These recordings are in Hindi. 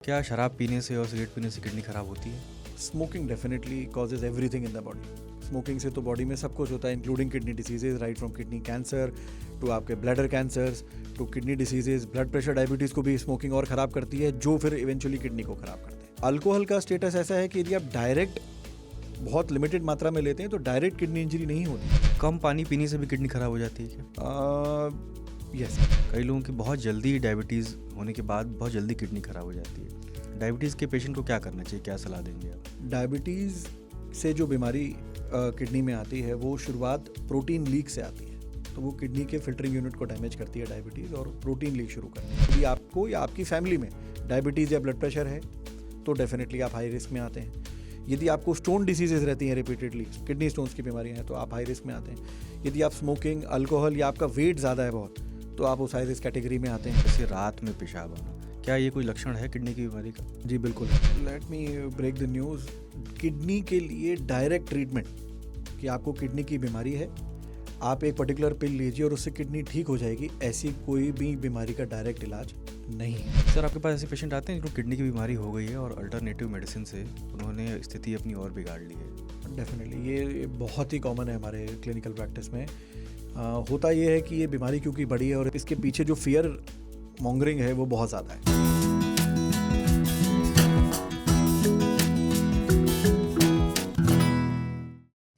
क्या शराब पीने से और सिगरेट पीने से किडनी खराब होती है? Smoking definitely causes everything in the body. Smoking से तो बॉडी में सब कुछ होता है, including kidney diseases, right from kidney cancer to आपके bladder cancers to kidney diseases. Blood pressure, diabetes को भी स्मोकिंग और ख़राब करती है, जो फिर इवेंचुअली किडनी को ख़राब करते हैं। अल्कोहल का स्टेटस ऐसा है कि यदि आप डायरेक्ट बहुत लिमिटेड मात्रा में लेते हैं तो डायरेक्ट किडनी इंजरी नहीं होती। कम पानी पीने से भी किडनी खराब हो जाती है क्या? यस। कई लोगों की बहुत जल्दी डायबिटीज़ होने के बाद बहुत जल्दी किडनी खराब हो जाती है। डायबिटीज़ के पेशेंट को क्या करना चाहिए, क्या सलाह देंगे आप? डायबिटीज़ से जो बीमारी किडनी में आती है वो शुरुआत प्रोटीन लीक से आती है। तो वो किडनी के फिल्टरिंग यूनिट को डैमेज करती है डायबिटीज़, और प्रोटीन लीक शुरू करती है। यदि आपको या आपकी फैमिली में डायबिटीज़ या ब्लड प्रेशर है तो डेफिनेटली आप हाई रिस्क में आते हैं। यदि आपको स्टोन डिसीजेज रहती हैं रिपीटेडली, किडनी स्टोन्स की बीमारियां हैं, तो आप हाई रिस्क में आते हैं। यदि आप स्मोकिंग, अल्कोहल या आपका वेट ज़्यादा है बहुत, तो आप उस हाई रिस्क कैटेगरी में आते हैं। जैसे रात में पेशाब आना, क्या ये कोई लक्षण है किडनी की बीमारी का? जी बिल्कुल। Let me break the news. Kidney के लिए डायरेक्ट ट्रीटमेंट कि आपको किडनी की बीमारी है, आप एक पर्टिकुलर पिल लीजिए और उससे किडनी ठीक हो जाएगी, ऐसी कोई भी बीमारी का डायरेक्ट इलाज नहीं है। सर, आपके पास ऐसे पेशेंट आते हैं जिनको किडनी की बीमारी हो गई है और अल्टरनेटिव मेडिसिन से उन्होंने स्थिति अपनी और बिगाड़ ली है? डेफिनेटली ये बहुत ही कॉमन है हमारे क्लिनिकल प्रैक्टिस में। होता ये है कि ये बीमारी क्योंकि बड़ी है और इसके पीछे जो फियर मॉन्गरिंग है वो बहुत ज़्यादा है।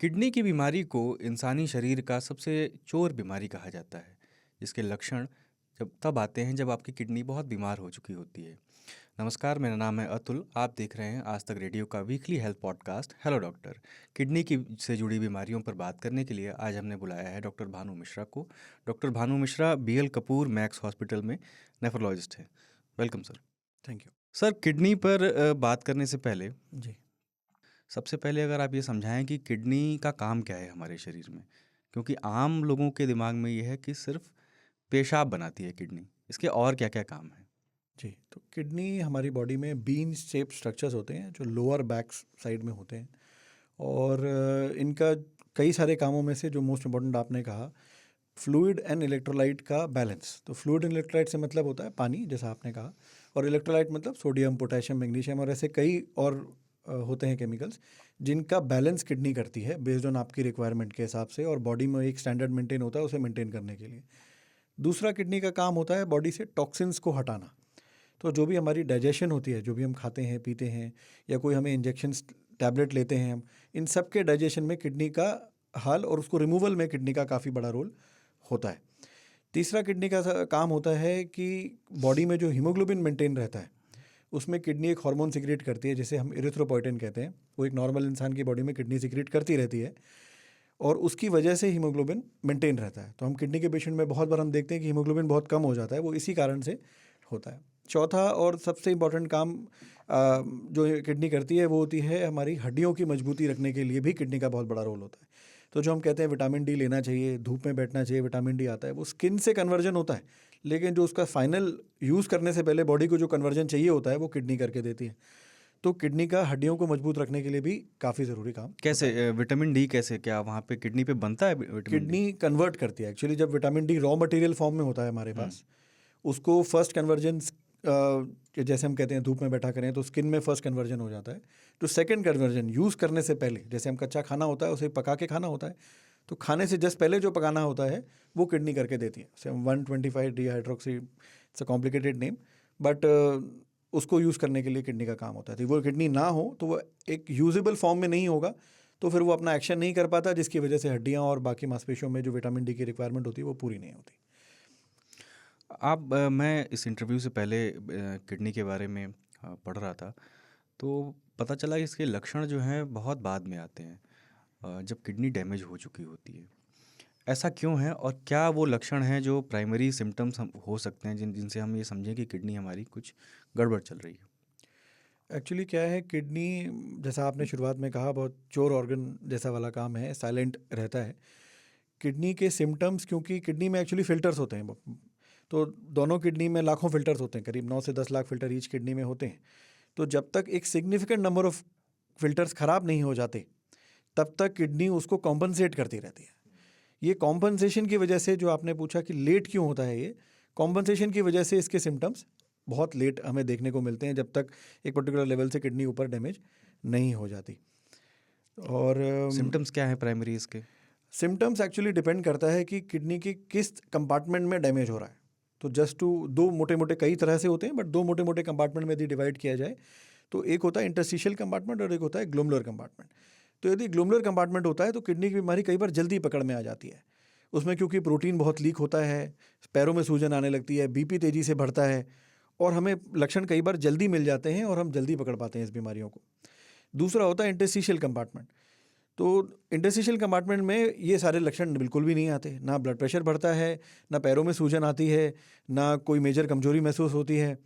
किडनी की बीमारी को इंसानी शरीर का सबसे चोर बीमारी कहा जाता है, जिसके लक्षण जब तब आते हैं जब आपकी किडनी बहुत बीमार हो चुकी होती है। नमस्कार, मेरा नाम है अतुल। आप देख रहे हैं आज तक रेडियो का weekly health podcast hello doctor. Kidney की से जुड़ी बीमारियों पर बात करने के लिए आज हमने बुलाया है डॉक्टर भानु मिश्रा को। Doctor Bhanu Mishra BL Kapoor max hospital में नेफ्रोलॉजिस्ट हैं। Welcome sir. Thank you. Sir, kidney पर बात करने से पहले जी। सबसे पहले अगर आप ये समझाएं कि किडनी का काम क्या है हमारे शरीर में, क्योंकि आम लोगों के दिमाग में ये है कि सिर्फ पेशाब बनाती है किडनी, इसके और क्या क्या काम है? जी, तो किडनी हमारी बॉडी में बीन शेप स्ट्रक्चर्स होते हैं जो लोअर बैक साइड में होते हैं, और इनका कई सारे कामों में से जो मोस्ट इम्पोर्टेंट आपने कहा, फ्लूइड एंड इलेक्ट्रोलाइट का बैलेंस। तो फ्लूइड एंड इलेक्ट्रोलाइट से मतलब होता है पानी, जैसा आपने कहा, और इलेक्ट्रोलाइट मतलब सोडियम, पोटेशियम, मैग्नीशियम और ऐसे कई और होते हैं केमिकल्स जिनका बैलेंस किडनी करती है बेस्ड ऑन आपकी रिक्वायरमेंट के हिसाब से, और बॉडी में एक स्टैंडर्ड मेंटेन होता है उसे मेंटेन करने के लिए। दूसरा किडनी का काम होता है बॉडी से टॉक्सिन्स को हटाना। तो जो भी हमारी डाइजेशन होती है, जो भी हम खाते हैं, पीते हैं, या कोई हमें इंजेक्शन टैबलेट लेते हैं हम, इन सब के डाइजेशन में किडनी का हाल और उसको रिमूवल में किडनी का काफ़ी बड़ा रोल होता है। तीसरा किडनी का काम होता है कि बॉडी में जो हीमोग्लोबिन मेंटेन रहता है उसमें किडनी एक हार्मोन सिक्रेट करती है जिसे हम इरिथ्रोपोइटिन कहते हैं। वो एक नॉर्मल इंसान की बॉडी में किडनी सिक्रेट करती रहती है और उसकी वजह से हीमोग्लोबिन मेंटेन रहता है। तो हम किडनी के पेशेंट में बहुत बार हम देखते हैं कि हीमोग्लोबिन बहुत कम हो जाता है, वो इसी कारण से होता है। चौथा और सबसे इम्पॉर्टेंट काम जो किडनी करती है वो होती है हमारी हड्डियों की मजबूती रखने के लिए भी किडनी का बहुत बड़ा रोल होता है। तो जो हम कहते हैं विटामिन डी लेना चाहिए, धूप में बैठना चाहिए, विटामिन डी आता है, वो स्किन से कन्वर्जन होता है, लेकिन जो उसका फाइनल यूज़ करने से पहले बॉडी को जो कन्वर्जन चाहिए होता है वो किडनी करके देती है। तो किडनी का हड्डियों को मजबूत रखने के लिए भी काफ़ी ज़रूरी काम। कैसे विटामिन डी, कैसे, क्या वहाँ पे किडनी पे बनता है विटामिन डी? किडनी कन्वर्ट करती है एक्चुअली। जब vitamin D raw material form में होता है हमारे पास, उसको फर्स्ट कन्वर्जन, जैसे हम कहते हैं धूप में बैठा करें तो स्किन में फर्स्ट कन्वर्जन हो जाता है। तो सेकंड कन्वर्जन यूज़ करने से पहले, जैसे हम कच्चा खाना होता है उसे पका के खाना होता है, तो खाने से जस्ट पहले जो पकाना होता है वो किडनी करके देती है। से 125 dihydroxy, it's a complicated name, but उसको यूज़ करने के लिए किडनी का काम होता है। तो वो किडनी ना हो तो वो एक यूजेबल फॉर्म में नहीं होगा, तो फिर वो अपना एक्शन नहीं कर पाता, जिसकी वजह से हड्डियाँ और बाकी मांसपेशियों में जो विटामिन डी की रिक्वायरमेंट होती है वो पूरी नहीं होती। मैं इस इंटरव्यू से पहले किडनी के बारे में पढ़ रहा था, तो पता चला कि इसके लक्षण जो हैं बहुत बाद में आते हैं, जब किडनी डैमेज हो चुकी होती है। ऐसा क्यों है, और क्या वो लक्षण हैं जो प्राइमरी सिम्टम्स हम हो सकते हैं जिनसे हम ये समझें कि किडनी हमारी कुछ गड़बड़ चल रही है? एक्चुअली क्या है, किडनी जैसा आपने शुरुआत में कहा बहुत चोर ऑर्गन जैसा वाला काम है, साइलेंट रहता है। किडनी के सिम्टम्स, क्योंकि किडनी में एक्चुअली फ़िल्टर्स होते हैं, तो दोनों किडनी में लाखों फ़िल्टर्स होते हैं, करीब 9 से 10 लाख फ़िल्टर ईच किडनी में होते हैं। तो जब तक एक सिग्निफिकेंट नंबर ऑफ़ फ़िल्टर्स ख़राब नहीं हो जाते तब तक किडनी उसको कॉम्पनसेट करती रहती है। ये कॉम्पनसेशन की वजह से, जो आपने पूछा कि लेट क्यों होता है, ये कॉम्पनसेशन की वजह से इसके सिम्टम्स बहुत लेट हमें देखने को मिलते हैं, जब तक एक पर्टिकुलर लेवल से किडनी ऊपर डैमेज नहीं हो जाती। और सिम्टम्स क्या है प्राइमरी इसके? सिम्टम्स एक्चुअली डिपेंड करता है कि किडनी के किस कंपार्टमेंट में डैमेज हो रहा है। तो जस्ट टू दो मोटे मोटे कई तरह से होते हैं, बट दो मोटे मोटे कंपार्टमेंट में यदि डिवाइड किया जाए तो एक होता है इंटरस्टिशियल कंपार्टमेंट और एक होता है ग्लोमेरुलर कंपार्टमेंट। तो यदि ग्लोमेरुलर कंपार्टमेंट होता है तो किडनी की बीमारी कई बार जल्दी पकड़ में आ जाती है। उसमें क्योंकि प्रोटीन बहुत लीक होता है, पैरों में सूजन आने लगती है, बीपी तेज़ी से बढ़ता है और हमें लक्षण कई बार जल्दी मिल जाते हैं और हम जल्दी पकड़ पाते हैं इस बीमारियों को। दूसरा होता है इंटरस्टिशियल कंपार्टमेंट। तो इंटरस्टिशियल कंपार्टमेंट में ये सारे लक्षण बिल्कुल भी नहीं आते, ना ब्लड प्रेशर बढ़ता है, ना पैरों में सूजन आती है, ना कोई मेजर कमजोरी महसूस होती है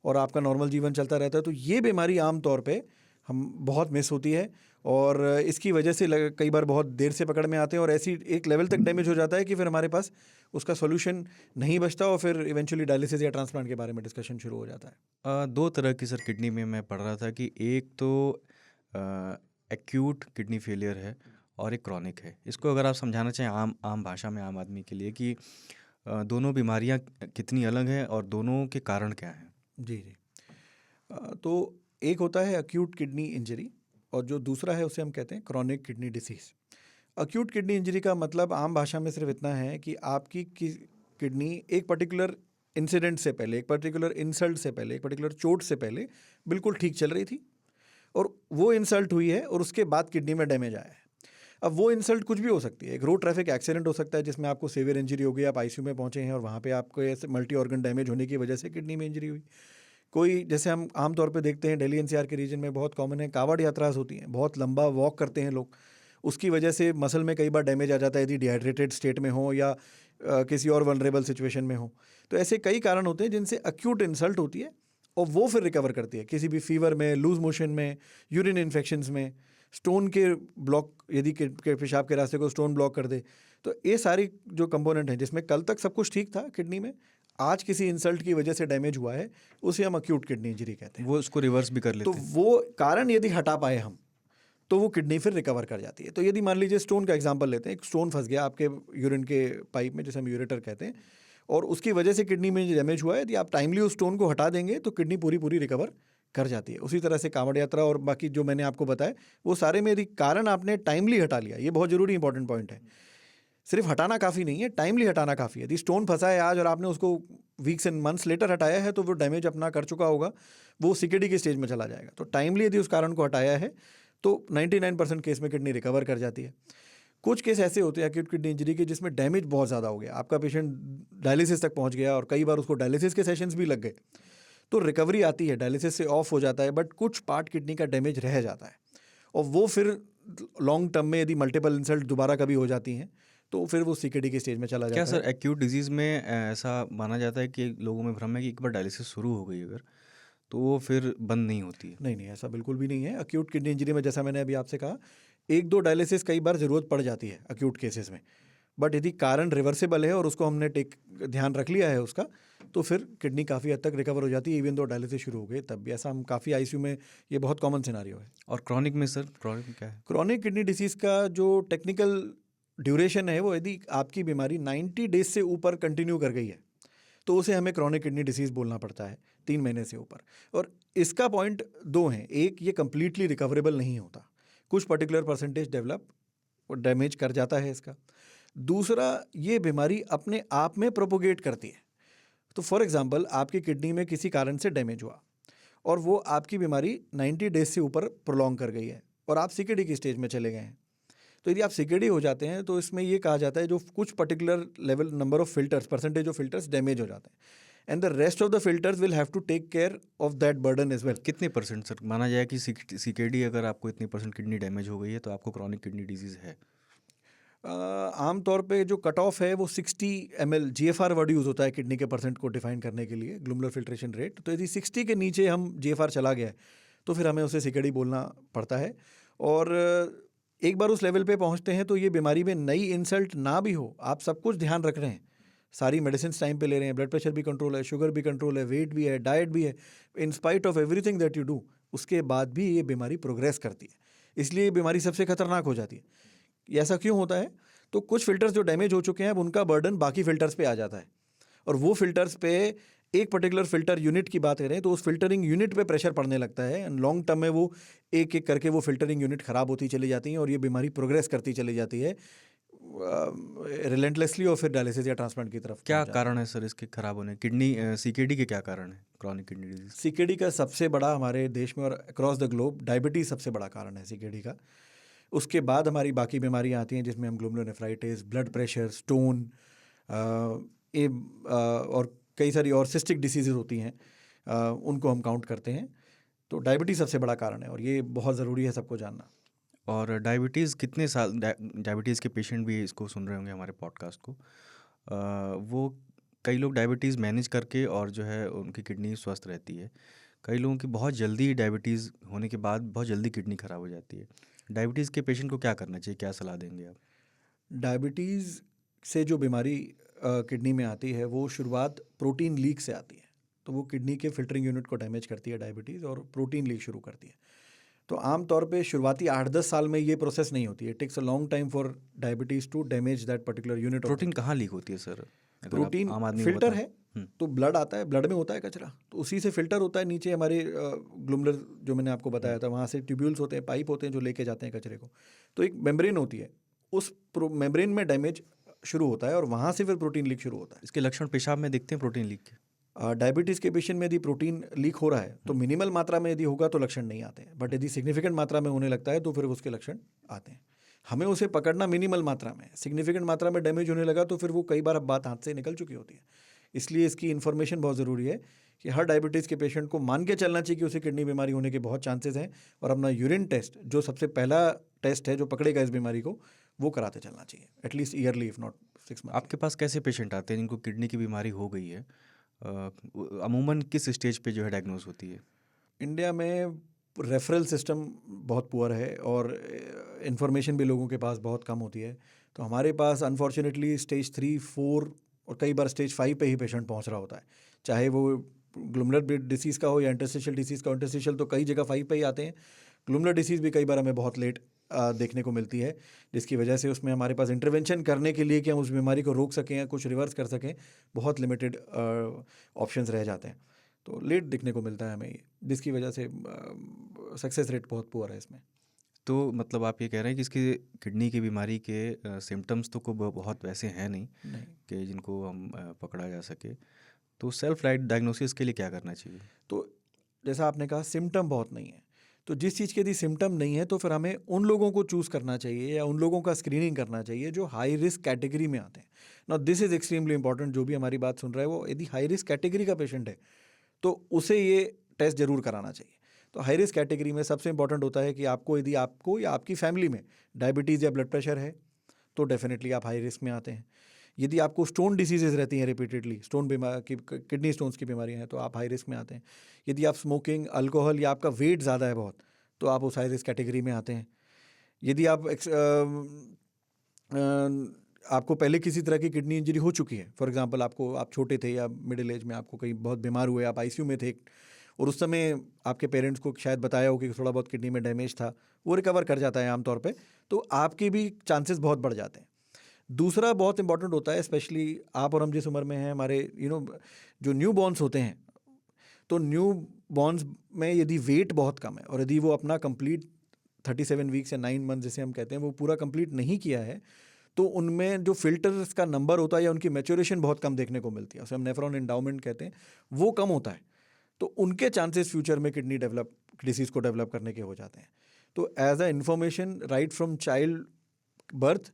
और आपका नॉर्मल जीवन चलता रहता है। तो ये बीमारी आम तौर पे हम बहुत मिस होती है और इसकी वजह से कई बार बहुत देर से पकड़ में आते हैं और ऐसी एक लेवल तक डैमेज हो जाता है कि फिर हमारे पास उसका सॉल्यूशन नहीं बचता और फिर इवेंचुअली डायलिसिस या ट्रांसप्लांट के बारे में डिस्कशन शुरू हो जाता है। दो तरह की सर किडनी में मैं पढ़ रहा था कि एक तो एक्यूट किडनी फेलियर है और एक क्रॉनिक है। इसको अगर आप समझाना चाहें आम भाषा में आम आदमी के लिए कि दोनों बीमारियां कितनी अलग हैं और दोनों के कारण क्या हैं? जी जी। तो एक होता है अक्यूट किडनी इंजरी और जो दूसरा है उसे हम कहते हैं chronic kidney disease. Acute kidney injury का मतलब आम भाषा में सिर्फ इतना है कि आपकी किडनी एक पर्टिकुलर इंसिडेंट से पहले, एक पर्टिकुलर इंसल्ट से पहले, एक पर्टिकुलर चोट से पहले बिल्कुल ठीक चल रही थी और वो इंसल्ट हुई है और उसके बाद किडनी में डैमेज आया है। अब वो इंसल्ट कुछ भी हो सकती है, एक रोड ट्रैफिक एक्सीडेंट हो सकता है जिसमें आपको सीवियर इंजरी हो गई, आप आईसीयू में पहुंचे हैं और वहाँ पे आपको ऐसे मल्टी ऑर्गन डैमेज होने की वजह से किडनी में इंजरी हुई। कोई जैसे हम आमतौर पे देखते हैं दिल्ली एनसीआर के रीजन में बहुत कॉमन है, कावड़ यात्रास होती हैं, बहुत लंबा वॉक करते हैं लोग, उसकी वजह से मसल में कई बार डैमेज आ जाता है यदि डिहाइड्रेटेड स्टेट में हो या किसी और वनरेबल सिचुएशन में हो। तो ऐसे कई कारण होते हैं जिनसे अक्यूट इंसल्ट होती है और वो फिर रिकवर करती है किसी भी फीवर में, लूज मोशन में, यूरिन इन्फेक्शंस में, स्टोन के ब्लॉक, यदि के पेशाब के रास्ते को स्टोन ब्लॉक कर दे। तो ये सारी जो कंपोनेंट हैं जिसमें कल तक सब कुछ ठीक था किडनी में, आज किसी इंसल्ट की वजह से डैमेज हुआ है, उसे हम अक्यूट किडनी इंजरी कहते हैं। वो उसको रिवर्स भी कर लेते तो हैं। वो कारण यदि हटा पाए हम तो वो किडनी फिर रिकवर कर जाती है। तो यदि मान लीजिए स्टोन का एग्जांपल लेते हैं, एक स्टोन फंस गया आपके यूरिन के पाइप में जिसे हम यूरेटर कहते हैं और उसकी वजह से किडनी में डैमेज हुआ है, यदि आप टाइमली उस स्टोन को हटा देंगे तो किडनी पूरी रिकवर कर जाती है। उसी तरह से कांवड़ यात्रा और बाकी जो मैंने आपको बताया वो सारे में यदि कारण आपने टाइमली हटा लिया, ये बहुत ज़रूरी इंपॉर्टेंट पॉइंट है। सिर्फ हटाना काफ़ी नहीं है, टाइमली हटाना काफ़ी है। यदि स्टोन फंसा है आज और आपने उसको वीक्स एंड मंथ्स लेटर हटाया है तो वो डैमेज अपना कर चुका होगा, वो सीकेडी के स्टेज में चला जाएगा। तो टाइमली यदि उस कारण को हटाया है तो 99% केस में किडनी रिकवर कर जाती है। कुछ केस ऐसे होते हैं अक्यूट किडनी इंजरी के जिसमें डैमेज बहुत ज़्यादा हो गया, आपका पेशेंट डायलिसिस तक पहुंच गया और कई बार उसको डायलिसिस के सेशंस भी लग गए, तो रिकवरी आती है, डायलिसिस से ऑफ हो जाता है, बट कुछ पार्ट किडनी का डैमेज रह जाता है और वो फिर लॉन्ग टर्म में यदि मल्टीपल इंसल्ट दोबारा कभी हो जाती हैं तो फिर वो सीकेडी के स्टेज में चला जाता क्या है। सर एक्यूट डिजीज़ में ऐसा माना जाता है कि लोगों में भ्रम है कि एक बार डायलिसिस शुरू हो गई अगर तो वो फिर बंद नहीं होती है? नहीं, ऐसा बिल्कुल भी नहीं है। अक्यूट किडनी इंजरी में जैसा मैंने अभी आपसे कहा, 1-2 डायलिसिस कई बार ज़रूरत पड़ जाती है अक्यूट केसेस में, बट यदि कारण रिवर्सिबल है और उसको हमने ध्यान रख लिया है उसका, तो फिर किडनी काफ़ी हद तक रिकवर हो जाती है, इवन दो डायलिसिस शुरू हो गए तब भी। ऐसा हम काफ़ी आईसीयू में, ये बहुत कॉमन सिनारियो है। और क्रॉनिक में सर, क्रॉनिक में क्या है? क्रॉनिक किडनी डिसीज़ का जो टेक्निकल ड्यूरेशन है वो यदि आपकी बीमारी 90 डेज से ऊपर कंटिन्यू कर गई है तो उसे हमें क्रॉनिक किडनी डिसीज़ बोलना पड़ता है, 3 महीने से ऊपर। और इसका पॉइंट 2 हैं, एक ये कम्प्लीटली रिकवरेबल नहीं होता, कुछ पर्टिकुलर परसेंटेज डेवलप और डैमेज कर जाता है इसका। दूसरा, ये बीमारी अपने आप में प्रोपोगेट करती है। तो फॉर एग्जांपल आपकी किडनी में किसी कारण से डैमेज हुआ और वो आपकी बीमारी 90 डेज से ऊपर प्रोलॉन्ग कर गई है और आप सीकेडी की स्टेज में चले गए हैं, तो यदि आप सीकेडी हो जाते हैं तो इसमें ये कहा जाता है जो कुछ particular level number of filters, percentage of filters damage हो जाते हैं and the rest of the filters will have to take care of that burden as well. कितने परसेंट सर माना जाए कि सीकेडी अगर आपको इतनी परसेंट किडनी डैमेज हो गई है तो आपको क्रॉनिक किडनी डिजीज़ है? आमतौर पे जो कट ऑफ है वो 60 ml GFR वर्ड यूज़ होता है किडनी के परसेंट को डिफाइन करने के लिए, ग्लोमेरुलर फिल्ट्रेशन रेट। तो यदि 60 के नीचे हम GFR चला गया है तो फिर हमें उसे सीकेडी बोलना पड़ता है। और एक बार उस लेवल पे पहुंचते हैं तो ये बीमारी में नई इंसल्ट ना भी हो, आप सब कुछ ध्यान रख रहे हैं, सारी मेडिसिन टाइम पे ले रहे हैं, ब्लड प्रेशर भी कंट्रोल है, शुगर भी कंट्रोल है, वेट भी है, डाइट भी है, in spite of everything that you do, उसके बाद भी ये बीमारी प्रोग्रेस करती है। इसलिए ये बीमारी सबसे खतरनाक हो जाती है। ऐसा क्यों होता है? तो कुछ फिल्टर्स जो डैमेज हो चुके हैं अब उनका बर्डन बाकी फिल्टर्स पे आ जाता है और वो फिल्टर्स पे एक पर्टिकुलर फिल्टर यूनिट की बात करें तो उस फिल्टरिंग यूनिट पे प्रेशर पड़ने लगता है एंड लॉन्ग टर्म में वो एक एक करके वो फिल्टरिंग यूनिट ख़राब होती चली जाती हैं और ये बीमारी प्रोग्रेस करती चली जाती है रिलेंटलेसली और फिर डायलिसिस या ट्रांसप्लांट की तरफ क्या पहुंच जाती कारण है सर इसके खराब होने? किडनी सीकेडी के क्या कारण है, क्रॉनिक किडनी है। डिजीज? सीकेडी का सबसे बड़ा हमारे देश में और अक्रॉस द ग्लोब डायबिटीज़ सबसे बड़ा कारण है सीकेडी का। उसके बाद हमारी बाकी बीमारियां आती हैं जिसमें हम ग्लोमेरुलोनेफ्राइटिस, ब्लड प्रेशर, स्टोन और कई सारी और सिस्टिक डिसीज़ेज होती हैं, उनको हम काउंट करते हैं। तो डायबिटीज़ सबसे बड़ा कारण है और ये बहुत ज़रूरी है सबको जानना। और डायबिटीज़ कितने साल, डायबिटीज़ के पेशेंट भी इसको सुन रहे होंगे हमारे पॉडकास्ट को, वो कई लोग डायबिटीज़ मैनेज करके और जो है उनकी किडनी स्वस्थ रहती है। कई लोगों की बहुत जल्दी डायबिटीज़ होने के बाद बहुत जल्दी किडनी ख़राब हो जाती है। डायबिटीज़ के पेशेंट को क्या करना चाहिए, क्या सलाह देंगे आप? डायबिटीज़ से जो बीमारी किडनी में आती है वो शुरुआत प्रोटीन लीक से आती है। तो वो किडनी के फिल्टरिंग यूनिट को डैमेज करती है डायबिटीज़ और प्रोटीन लीक शुरू करती है। तो आम तौर पे शुरुआती 8-10 साल में ये प्रोसेस नहीं होती है। It takes a long time for diabetes to damage that particular unit of protein कहाँ लीक होती है सर, अगर आप प्रोटीन आम आदमी को फिल्टर बताएं? है। तो ब्लड आता है, ब्लड में होता है कचरा, तो उसी से फिल्टर होता है नीचे हमारे ग्लूमरर जो मैंने आपको बताया था, वहाँ से ट्यूब्यूल्स होते हैं, पाइप होते हैं जो लेके जाते हैं कचरे को। तो एक मेम्ब्रेन होती है, उस मेम्ब्रेन में डैमेज शुरू होता है और वहाँ से फिर प्रोटीन लीक शुरू होता है। इसके लक्षण पेशाब में दिखते हैं प्रोटीन लीक के? डायबिटीज़ के पेशेंट में यदि प्रोटीन लीक हो रहा है तो मिनिमल मात्रा में यदि होगा तो लक्षण नहीं आते हैं, बट यदि सिग्निफिकेंट मात्रा में होने लगता है तो फिर उसके लक्षण आते हैं। हमें उसे पकड़ना मिनिमल मात्रा में, सिग्निफिकेंट मात्रा में डैमेज होने लगा तो फिर वो कई बार अब बात हाथ से निकल चुकी होती है। इसलिए इसकी इन्फॉर्मेशन बहुत ज़रूरी है कि हर डायबिटीज़ के पेशेंट को मान के चलना चाहिए कि उसे किडनी बीमारी होने के बहुत चांसेस हैं और अपना यूरिन टेस्ट जो सबसे पहला टेस्ट है जो पकड़ेगा इस बीमारी को, वो कराते चलना चाहिए at least yearly if not 6 month. आपके पास कैसे पेशेंट आते हैं जिनको किडनी की बीमारी हो गई है? अमूमन किस स्टेज पे जो है डायग्नोज होती है? इंडिया में रेफरल सिस्टम बहुत पुअर है और इन्फॉर्मेशन भी लोगों के पास बहुत कम होती है। तो हमारे पास अनफॉर्चुनेटली स्टेज 3, 4 और कई बार स्टेज 5 पे ही पेशेंट पहुंच रहा होता है, चाहे वो ग्लूमरर डिसीज़ का हो या इंटरस्टिशियल डिसीज़ का। इंटरस्टिशियल तो कई जगह 5 पे ही आते हैं। ग्लूमरर डिसीज़ भी कई बार हमें बहुत लेट देखने को मिलती है, जिसकी वजह से उसमें हमारे पास इंटरवेंशन करने के लिए कि हम उस बीमारी को रोक सकें या कुछ रिवर्स कर सकें, बहुत लिमिटेड ऑप्शंस रह जाते हैं। तो लेट दिखने को मिलता है हमें ये, जिसकी वजह से सक्सेस रेट बहुत पुअर है इसमें। तो मतलब आप ये कह रहे हैं कि इसकी किडनी की बीमारी के सिम्टम्स तो को बहुत वैसे हैं नहीं कि जिनको हम पकड़ा जा सके। तो सेल्फ डायग्नोसिस के लिए क्या करना चाहिए? तो जैसा आपने कहा सिम्टम बहुत नहीं है, तो जिस चीज़ के यदि सिम्टम नहीं है तो फिर हमें उन लोगों को चूज़ करना चाहिए या उन लोगों का स्क्रीनिंग करना चाहिए जो हाई रिस्क कैटेगरी में आते हैं। Now this is extremely important. जो भी हमारी बात सुन रहा है वो यदि हाई रिस्क कैटेगरी का पेशेंट है तो उसे ये टेस्ट ज़रूर कराना चाहिए। तो हाई रिस्क कैटेगरी में सबसे इंपॉर्टेंट होता है कि आपको यदि आपको या आपकी फैमिली में डायबिटीज़ या ब्लड प्रेशर है तो डेफिनेटली आप हाई रिस्क में आते हैं। यदि आपको स्टोन डिसीजेज रहती हैं रिपीटेडली, स्टोन बीमारी, किडनी स्टोन्स की बीमारियां हैं, तो आप हाई रिस्क में आते हैं। यदि आप स्मोकिंग, अल्कोहल या आपका वेट ज़्यादा है बहुत, तो आप उस हाई रिस्क कैटेगरी में आते हैं। यदि आप आपको पहले किसी तरह की किडनी इंजरी हो चुकी है, फॉर एग्जांपल आप छोटे थे या मिडिल एज में आपको कहीं बहुत बीमार हुए, आप आईसीयू में थे और उस समय आपके पेरेंट्स को शायद बताया हो कि थोड़ा बहुत किडनी में डैमेज था, वो रिकवर कर जाता है आमतौर पे, तो आपके भी चांसेस बहुत बढ़ जाते हैं। दूसरा बहुत इंपॉर्टेंट होता है, स्पेशली आप और हम जिस उम्र में हैं, हमारे जो न्यू बॉर्न्स होते हैं, तो न्यू बॉर्न्स में यदि वेट बहुत कम है और यदि वो अपना कंप्लीट 37 वीक्स या 9 मंथ जिसे हम कहते हैं वो पूरा कंप्लीट नहीं किया है, तो उनमें जो फिल्टर्स का नंबर होता है या उनकी मैच्योरेशन बहुत कम देखने को मिलती है, उसे हम नेफ्रॉन एंडाउमेंट कहते हैं, वो कम होता है। तो उनके चांसेस फ्यूचर में किडनी डिसीज़ को डेवलप करने के हो जाते हैं। तो as a information right from child birth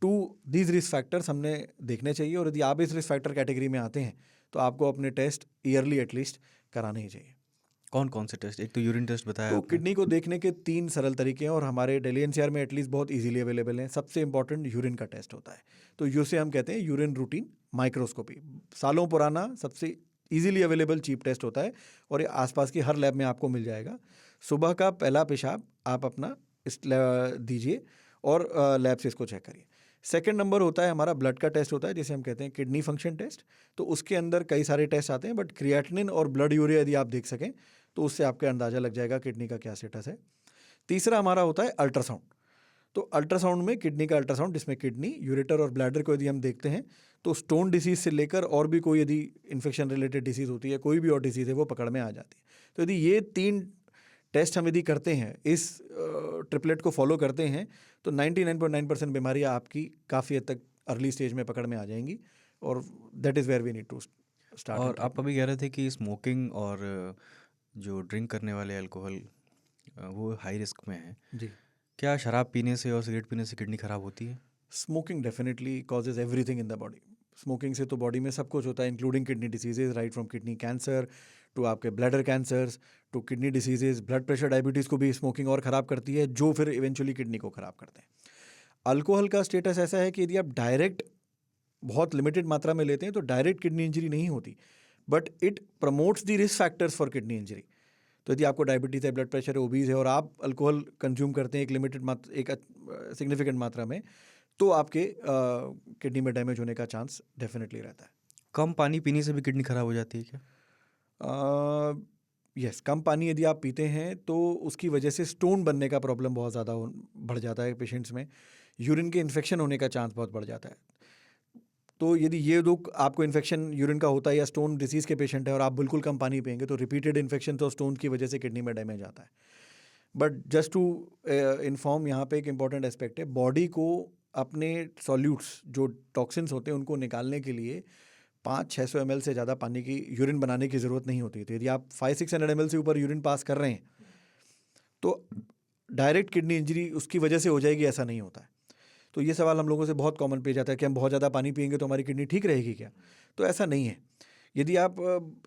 to these risk factors हमने देखने चाहिए, और यदि आप इस रिस्क फैक्टर कैटेगरी में आते हैं तो आपको अपने टेस्ट ईयरली एटलीस्ट कराने ही चाहिए। कौन कौन से टेस्ट? एक तो यूरिन टेस्ट बताया तो आपने। किडनी को देखने के 3 सरल तरीके हैं और हमारे दिल्ली एनसीआर में एटलीस्ट बहुत इजीली अवेलेबल हैं। सबसे इंपॉर्टेंट यूरिन का टेस्ट होता है, तो जिसे हम कहते हैं यूरिन रूटीन माइक्रोस्कोपी। सालों पुराना सबसे इजीली अवेलेबल चीप टेस्ट होता है और ये आसपास की हर लैब में आपको मिल जाएगा। सुबह का पहला पेशाब आप अपना दीजिए और लैब से इसको चेक करिए। सेकंड नंबर होता है हमारा ब्लड का टेस्ट होता है, जिसे हम कहते हैं किडनी फंक्शन टेस्ट। तो उसके अंदर कई सारे टेस्ट आते हैं, बट क्रिएटिनिन और ब्लड यूरिया यदि आप देख सकें तो उससे आपके अंदाज़ा लग जाएगा किडनी का क्या स्टेटस है। तीसरा हमारा होता है अल्ट्रासाउंड। तो अल्ट्रासाउंड में किडनी का अल्ट्रासाउंड, जिसमें किडनी, यूरेटर और ब्लैडर को यदि हम देखते हैं तो स्टोन डिसीज़ से लेकर और भी कोई यदि इन्फेक्शन रिलेटेड डिसीज़ होती है, कोई भी और डिसीज़ है, वो पकड़ में आ जाती है। तो यदि ये 3 टेस्ट हम यदि करते हैं, इस ट्रिपलेट को फॉलो करते हैं, तो 99.9% बीमारियाँ आपकी काफ़ी हद तक अर्ली स्टेज में पकड़ में आ जाएंगी, और that is where we need to start. और आप अभी कह रहे थे कि स्मोकिंग और जो ड्रिंक करने वाले अल्कोहल वो हाई रिस्क में है। जी, क्या शराब पीने से और सिगरेट पीने से किडनी खराब होती है? Smoking definitely causes everything in the body. Smoking से तो बॉडी में सब कुछ होता है, including kidney diseases, right from kidney cancer to आपके bladder cancers to kidney diseases. Blood pressure, diabetes को भी स्मोकिंग और ख़राब करती है, जो फिर इवेंचुअली किडनी को ख़राब करते हैं। अल्कोहल का स्टेटस ऐसा है कि यदि आप डायरेक्ट बहुत लिमिटेड मात्रा में लेते हैं तो डायरेक्ट किडनी इंजरी नहीं होती, but it promotes the risk factors for kidney injury. तो यदि आपको डायबिटीज़ है, ब्लड प्रेशर है, ओबीज है, और आप अल्कोहल कंज्यूम करते हैं एक लिमिटेड मात्रा, एक सिग्निफिकेंट मात्रा में, तो आपके किडनी में डैमेज होने का चांस डेफिनेटली रहता है। कम पानी पीने से भी किडनी खराब हो जाती है क्या? यस, कम पानी यदि आप पीते हैं तो उसकी वजह से स्टोन बनने का प्रॉब्लम बहुत ज़्यादा बढ़ जाता है पेशेंट्स में। यूरिन के इन्फेक्शन होने का चांस बहुत बढ़ जाता है। तो यदि ये दो, आपको इन्फेक्शन यूरिन का होता है या स्टोन डिसीज़ के पेशेंट है और आप बिल्कुल कम पानी पिएंगे, तो रिपीटेड इन्फेक्शन तो स्टोन की वजह से किडनी में डैमेज आता है। बट जस्ट टू इन्फॉर्म, यहाँ पे एक इंपॉर्टेंट एस्पेक्ट है, बॉडी को अपने सॉल्यूट्स, जो टॉक्सिन्स होते हैं, उनको निकालने के लिए 500-600 ml से ज़्यादा पानी की, यूरिन बनाने की ज़रूरत नहीं होती। तो यदि आप 500-600 ml से ऊपर यूरिन पास कर रहे हैं तो डायरेक्ट किडनी इंजरी उसकी वजह से हो जाएगी, ऐसा नहीं होता है। तो ये सवाल हम लोगों से बहुत कॉमन पे जाता है कि हम बहुत ज़्यादा पानी पिएंगे तो हमारी किडनी ठीक रहेगी क्या? तो ऐसा नहीं है। यदि आप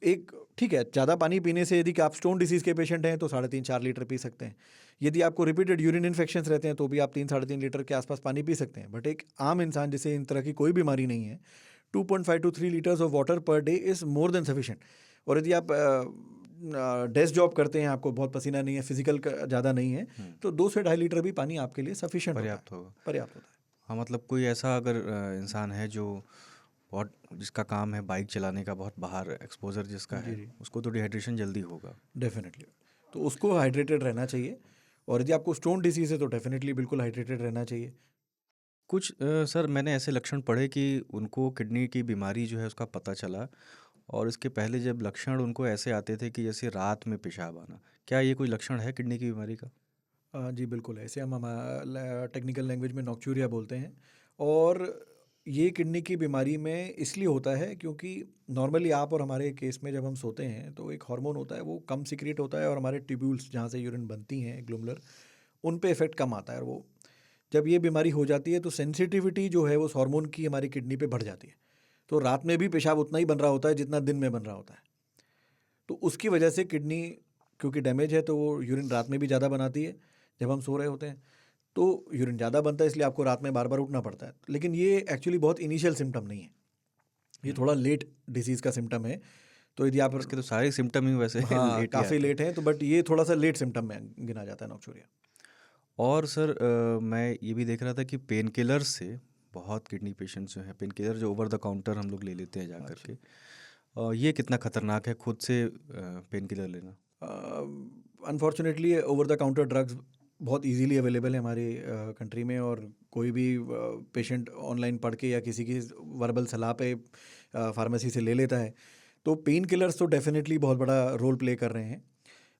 एक, ठीक है, ज़्यादा पानी पीने से यदि आप स्टोन डिसीज़ के पेशेंट हैं तो 3.5-4 लीटर पी सकते हैं। यदि आपको रिपीटेड यूरिन इन्फेक्शंस रहते हैं तो भी आप 3-3.5 लीटर के आसपास पानी पी सकते हैं। बट एक आम इंसान जिसे इन तरह की कोई बीमारी नहीं है, 2.5 to 3 litres of water per day is more than sufficient. और यदि आप डेस्क जॉब करते हैं, आपको बहुत पसीना नहीं है, फिजिकल ज़्यादा नहीं है, तो 2 से 2.5 लीटर भी पानी आपके लिए सफिशेंट होता है, पर्याप्त होगा। पर्याप्त होता है। हाँ, मतलब कोई ऐसा अगर इंसान है जो बहुत, जिसका काम है बाइक चलाने का, बहुत बाहर एक्सपोजर जिसका जी है, जी, उसको तो डिहाइड्रेशन जल्दी होगा। डेफिनेटली। तो उसको हाइड्रेटेड रहना चाहिए, और यदि आपको स्टोन डिसीज़ है तो डेफिनेटली बिल्कुल हाइड्रेटेड रहना चाहिए। कुछ सर मैंने ऐसे लक्षण पढ़े कि उनको किडनी की बीमारी जो है उसका पता चला, और इसके पहले जब लक्षण उनको ऐसे आते थे कि जैसे रात में पेशाब आना। क्या ये कोई लक्षण है किडनी की बीमारी का? जी बिल्कुल, ऐसे हम टेक्निकल लैंग्वेज में नॉक्चूरिया बोलते हैं। और ये किडनी की बीमारी में इसलिए होता है क्योंकि नॉर्मली आप और हमारे केस में जब हम सोते हैं तो एक हार्मोन होता है, वो कम सीक्रेट होता है, और हमारे ट्यूब्यूल्स जहाँ से यूरिन बनती हैं, ग्लोमुलर, उन पे इफेक्ट कम आता है। और वो जब ये बीमारी हो जाती है तो सेंसिटिविटी जो है उस हार्मोन की हमारी किडनी पे बढ़ जाती है। तो रात में भी पेशाब उतना ही बन रहा होता है जितना दिन में बन रहा होता है। तो उसकी वजह से किडनी, क्योंकि डैमेज है, तो वो यूरिन रात में भी ज़्यादा बनाती है जब हम सो रहे होते हैं। तो यूरिन ज़्यादा बनता है, इसलिए आपको रात में बार बार उठना पड़ता है। लेकिन ये एक्चुअली बहुत इनिशियल सिम्टम नहीं है, ये थोड़ा लेट डिसीज़ का सिम्टम है। तो यदि आप, इसके तो सारे सिम्टम ही वैसे हाँ, लेट ही काफ़ी आते हैं। लेट हैं, तो बट ये थोड़ा सा लेट सिम्टम में गिना जाता है नॉक्चूरिया। और सर मैं ये भी देख रहा था कि पेन किलर से बहुत किडनी पेशेंट्स जो हैं, पेन किलर जो ओवर द काउंटर हम लोग ले लेते हैं जा कर के, ये कितना खतरनाक है खुद से पेन किलर लेना? Unfortunately over the counter drugs बहुत इजीली अवेलेबल है हमारी कंट्री में, और कोई भी पेशेंट ऑनलाइन पढ़ के या किसी की वर्बल सलाह पे फार्मेसी से ले लेता है। तो पेन किलर्स तो डेफिनेटली बहुत बड़ा रोल प्ले कर रहे हैं।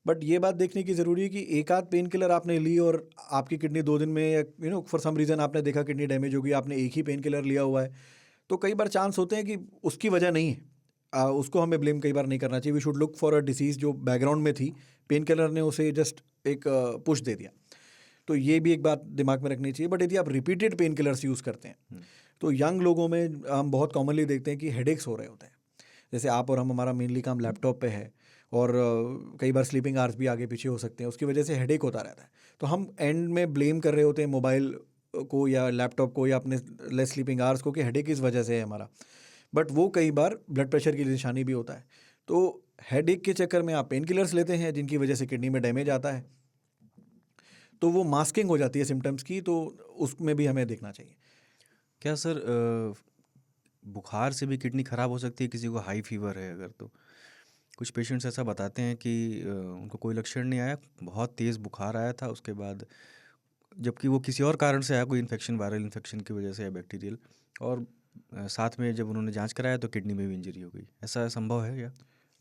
बट ये बात देखने की ज़रूरी है कि एक आध पेन किलर आपने ली और आपकी किडनी 2 दिन में, या फॉर सम रीज़न आपने देखा किडनी डैमेज होगी, आपने एक ही पेन किलर लिया हुआ है, तो कई बार चांस होते हैं कि उसकी वजह नहीं है। उसको हमें ब्लेम कई बार नहीं करना चाहिए। We should look for a disease जो बैकग्राउंड में थी, पेन किलर ने उसे जस्ट एक पुश दे दिया। तो ये भी एक बात दिमाग में रखनी चाहिए। बट यदि आप रिपीटेड पेन किलर्स यूज़ करते हैं तो यंग लोगों में हम बहुत कॉमनली देखते हैं कि हेडेक्स हो रहे होते हैं। जैसे आप और हम, हमारा मेनली काम लैपटॉप पे है, और कई बार स्लीपिंग आवर्स भी आगे पीछे हो सकते हैं, उसकी वजह से हेडेक होता रहता है। तो हम एंड में ब्लेम कर रहे होते हैं मोबाइल को या लैपटॉप को या अपने लेस स्लीपिंग आवर्स को कि हेडेक इस वजह से है हमारा। बट वो कई बार ब्लड प्रेशर की निशानी भी होता है। तो हेडेक के चक्कर में आप पेन किलर्स लेते हैं जिनकी वजह से किडनी में डैमेज आता है, तो वो मास्किंग हो जाती है सिम्टम्स की, तो उसमें भी हमें देखना चाहिए। क्या सर बुखार से भी किडनी खराब हो सकती है किसी को हाई फीवर है अगर? तो कुछ पेशेंट्स ऐसा बताते हैं कि उनको कोई लक्षण नहीं आया, बहुत तेज़ बुखार आया था, उसके बाद जबकि वो किसी और कारण से आया, कोई इन्फेक्शन, वायरल इन्फेक्शन की वजह से या बैक्टीरियल, और साथ में जब उन्होंने जांच कराया तो किडनी में भी इंजरी हो गई। ऐसा संभव है या?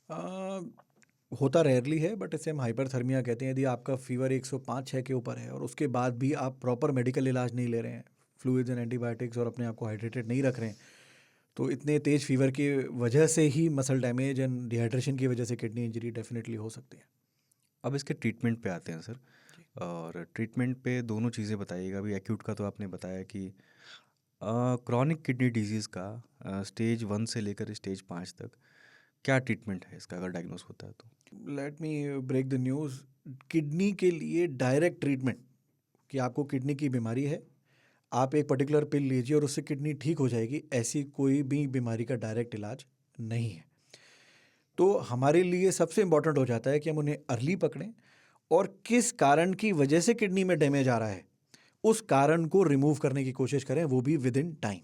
अ, होता रेयरली है, बट इसे हम हाइपरथर्मिया कहते हैं। यदि आपका फीवर 105-6 के ऊपर है और उसके बाद भी आप प्रॉपर मेडिकल इलाज नहीं ले रहे हैं, फ्लूइड्स एंड एंटीबायोटिक्स, और अपने आप को हाइड्रेटेड नहीं रख रहे हैं, तो इतने तेज़ फीवर की वजह से ही मसल डैमेज एंड डिहाइड्रेशन की वजह से किडनी इंजरी डेफिनेटली हो सकती है। अब इसके ट्रीटमेंट पे आते हैं सर। और ट्रीटमेंट पे दोनों चीज़ें बताइएगा। अभी एक्यूट का तो आपने बताया कि क्रॉनिक किडनी डिजीज़ का स्टेज 1 से लेकर स्टेज 5 तक क्या ट्रीटमेंट है इसका, अगर डायग्नोस होता है तो? Let me break the news. Kidney के लिए डायरेक्ट ट्रीटमेंट कि आपको किडनी की बीमारी है, आप एक पर्टिकुलर पिल लीजिए और उससे किडनी ठीक हो जाएगी, ऐसी कोई भी बीमारी का डायरेक्ट इलाज नहीं है। तो हमारे लिए सबसे इम्पॉर्टेंट हो जाता है कि हम उन्हें अर्ली पकड़ें और किस कारण की वजह से किडनी में डैमेज आ रहा है उस कारण को रिमूव करने की कोशिश करें, वो भी विद इन टाइम।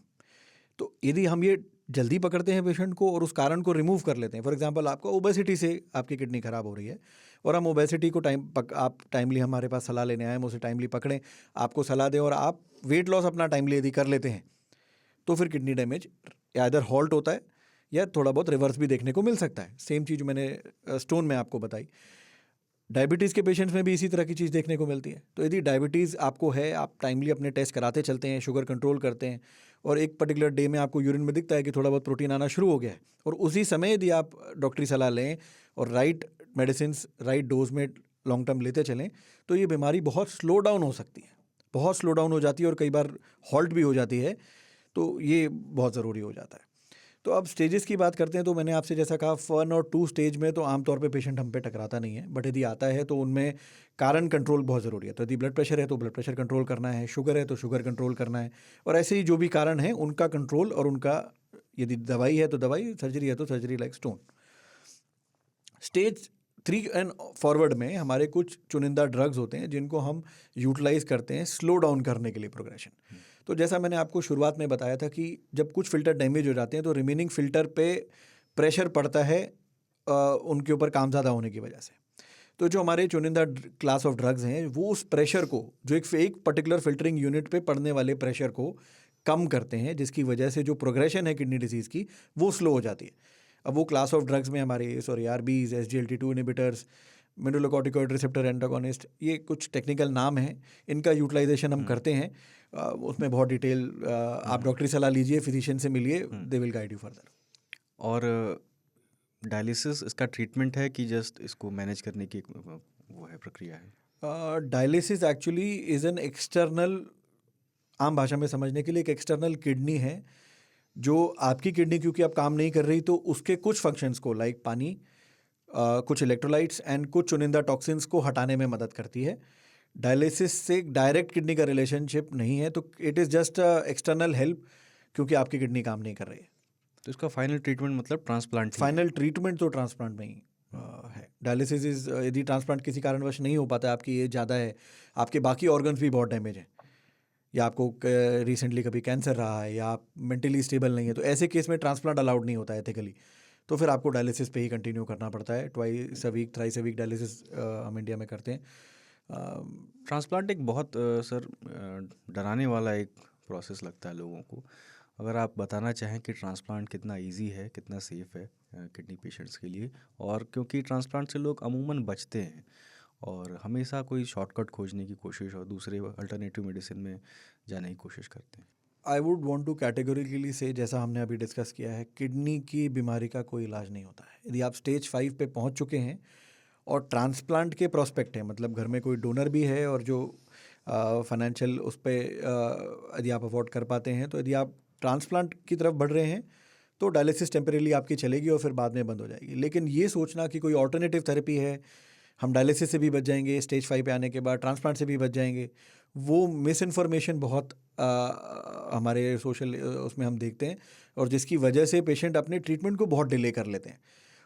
तो यदि हम ये जल्दी पकड़ते हैं पेशेंट को और उस कारण को रिमूव कर लेते हैं, फॉर एग्जांपल आपका ओबेसिटी से आपकी किडनी खराब हो रही है और हम ओबेसिटी को आप टाइमली हमारे पास सलाह लेने आए, हम उसे टाइमली पकड़ें, आपको सलाह दें और आप वेट लॉस अपना टाइमली यदि कर लेते हैं, तो फिर किडनी डैमेज इधर हॉल्ट होता है या थोड़ा बहुत रिवर्स भी देखने को मिल सकता है। सेम चीज़ मैंने स्टोन में आपको बताई। डायबिटीज़ के पेशेंट्स में भी इसी तरह की चीज़ देखने को मिलती है। तो यदि डायबिटीज़ आपको है, आप टाइमली अपने टेस्ट कराते चलते हैं, शुगर कंट्रोल करते हैं, और एक पर्टिकुलर डे में आपको यूरिन में दिखता है कि थोड़ा बहुत प्रोटीन आना शुरू हो गया है, और उसी समय यदि आप डॉक्टरी सलाह लें और राइट मेडिसिन राइट डोज में लॉन्ग टर्म लेते चलें, तो ये बीमारी बहुत स्लो डाउन हो सकती है, बहुत स्लो डाउन हो जाती है और कई बार हॉल्ट भी हो जाती है। तो ये बहुत ज़रूरी हो जाता है। तो अब स्टेजेस की बात करते हैं, तो मैंने आपसे जैसा कहा 1 और 2 स्टेज में तो आमतौर पे पेशेंट हम पे टकराता नहीं है, बट यदि आता है तो उनमें कारण कंट्रोल बहुत ज़रूरी है। तो यदि ब्लड प्रेशर है तो ब्लड प्रेशर कंट्रोल करना है, शुगर है तो शुगर कंट्रोल करना है, और ऐसे ही जो भी कारण है उनका कंट्रोल, और उनका यदि दवाई है तो दवाई, सर्जरी है तो surgery like stone. Stage 3 and forward में हमारे कुछ चुनिंदा ड्रग्स होते हैं जिनको हम यूटिलाइज करते हैं स्लो डाउन करने के लिए प्रोग्रेशन। तो जैसा मैंने आपको शुरुआत में बताया था कि जब कुछ फिल्टर डैमेज हो जाते हैं तो रिमेनिंग फिल्टर पे प्रेशर पड़ता है उनके ऊपर काम ज़्यादा होने की वजह से। तो जो हमारे चुनिंदा क्लास ऑफ ड्रग्स हैं वो उस प्रेशर को, जो एक पर्टिकुलर फिल्टरिंग यूनिट पे पड़ने वाले प्रेशर को कम करते हैं, जिसकी वजह से जो प्रोग्रेशन है किडनी डिजीज़ की वो स्लो हो जाती है। अब वो क्लास ऑफ ड्रग्स में हमारे आरबीज, SGLT2 inhibitors, mineralocorticoid receptor antagonist, ये कुछ टेक्निकल नाम हैं, इनका यूटिलाइजेशन हम करते हैं। उसमें बहुत डिटेल आप डॉक्टरी सलाह लीजिए, फिजिशियन से मिलिए, they will guide you further. और डायलिसिस इसका ट्रीटमेंट है कि जस्ट इसको मैनेज करने की वो है, प्रक्रिया है? Dialysis actually is an external, आम भाषा में समझने के लिए एक एक्सटर्नल किडनी है जो आपकी किडनी क्योंकि अब काम नहीं कर रही तो उसके कुछ फंक्शंस को लाइक पानी, कुछ इलेक्ट्रोलाइट्स एंड कुछ चुनिंदा टॉक्सिन्स को हटाने में मदद करती है। डायलिसिस से डायरेक्ट किडनी का रिलेशनशिप नहीं है, तो it is just external help क्योंकि आपकी किडनी काम नहीं कर रही है। तो इसका फाइनल ट्रीटमेंट मतलब ट्रांसप्लांट ही है? फाइनल ट्रीटमेंट तो ट्रांसप्लांट में ही है। डायलिसिस इज, यदि ट्रांसप्लांट किसी कारणवश नहीं हो पाता, आपकी एज ज़्यादा है, आपके बाकी ऑर्गन्स भी बहुत डैमेज हैं, या आपको रिसेंटली कभी कैंसर रहा है, या आप मेंटली स्टेबल नहीं है, तो ऐसे केस में ट्रांसप्लांट अलाउड नहीं होता है एथिकली। तो फिर आपको डायलिसिस पे ही कंटिन्यू करना पड़ता है। Twice a week, thrice a week dialysis हम इंडिया में करते हैं। ट्रांसप्लांट एक बहुत सर डराने वाला एक प्रोसेस लगता है लोगों को। अगर आप बताना चाहें कि ट्रांसप्लांट कितना इजी है, कितना सेफ़ है किडनी पेशेंट्स के लिए, और क्योंकि ट्रांसप्लांट से लोग अमूमन बचते हैं और हमेशा कोई शॉर्टकट खोजने की कोशिश और दूसरे अल्टरनेटिव मेडिसिन में जाने की कोशिश करते हैं। I would want to categorically say, जैसा हमने अभी डिस्कस किया है, किडनी की बीमारी का कोई इलाज नहीं होता है। यदि आप स्टेज 5 पे पहुंच चुके हैं और ट्रांसप्लांट के प्रोस्पेक्ट है, मतलब घर में कोई डोनर भी है और जो फाइनेंशियल उस पर यदि आप अफोर्ड कर पाते हैं, तो यदि आप ट्रांसप्लांट की तरफ बढ़ रहे हैं तो डायलिसिस टेम्परेली आपकी चलेगी और फिर बाद में बंद हो जाएगी। लेकिन ये सोचना कि कोई ऑल्टरनेटिव थेरेपी है, हम डायलिसिस से भी बच जाएंगे, स्टेज 5 पे आने के बाद ट्रांसप्लांट से भी बच जाएंगे, वो मिस इन्फॉर्मेशन बहुत हमारे सोशल उसमें हम देखते हैं, और जिसकी वजह से पेशेंट अपने ट्रीटमेंट को बहुत डिले कर लेते हैं।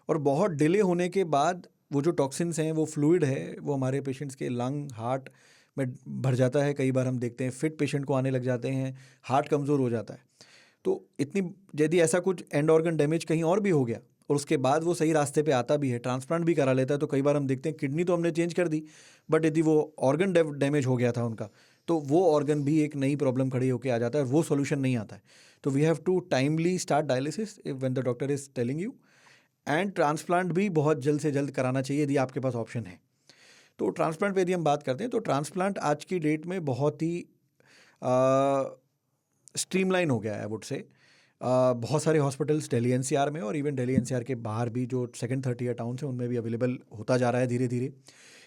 और बहुत डिले होने के बाद वो जो टॉक्सिन्स हैं, वो फ्लूइड है, वो हमारे पेशेंट्स के लंग, हार्ट में भर जाता है। कई बार हम देखते हैं फिट पेशेंट को आने लग जाते हैं, हार्ट कमज़ोर हो जाता है। तो इतनी, यदि ऐसा कुछ एंड ऑर्गन डैमेज कहीं और भी हो गया और उसके बाद वो सही रास्ते पे आता भी है, ट्रांसप्लांट भी करा लेता है, तो कई बार हम देखते हैं किडनी तो हमने चेंज कर दी, बट यदि वो ऑर्गन डैमेज हो गया था उनका, तो वो ऑर्गन भी एक नई प्रॉब्लम खड़ी होकर आ जाता है और वो सोल्यूशन नहीं आता है। तो we have to timely start dialysis when the doctor is telling you, and transplant भी बहुत जल्द से जल्द कराना चाहिए यदि आपके पास ऑप्शन है। तो ट्रांसप्लांट पे यदि हम बात करते हैं तो ट्रांसप्लांट आज की डेट में बहुत ही स्ट्रीमलाइन हो गया है, आई वुड से। बहुत सारे हॉस्पिटल्स दिल्ली एनसीआर में और इवन दिल्ली एनसीआर के बाहर भी जो सेकंड थर्ड ईयर टाउन्स हैं उनमें भी अवेलेबल होता जा रहा है धीरे धीरे।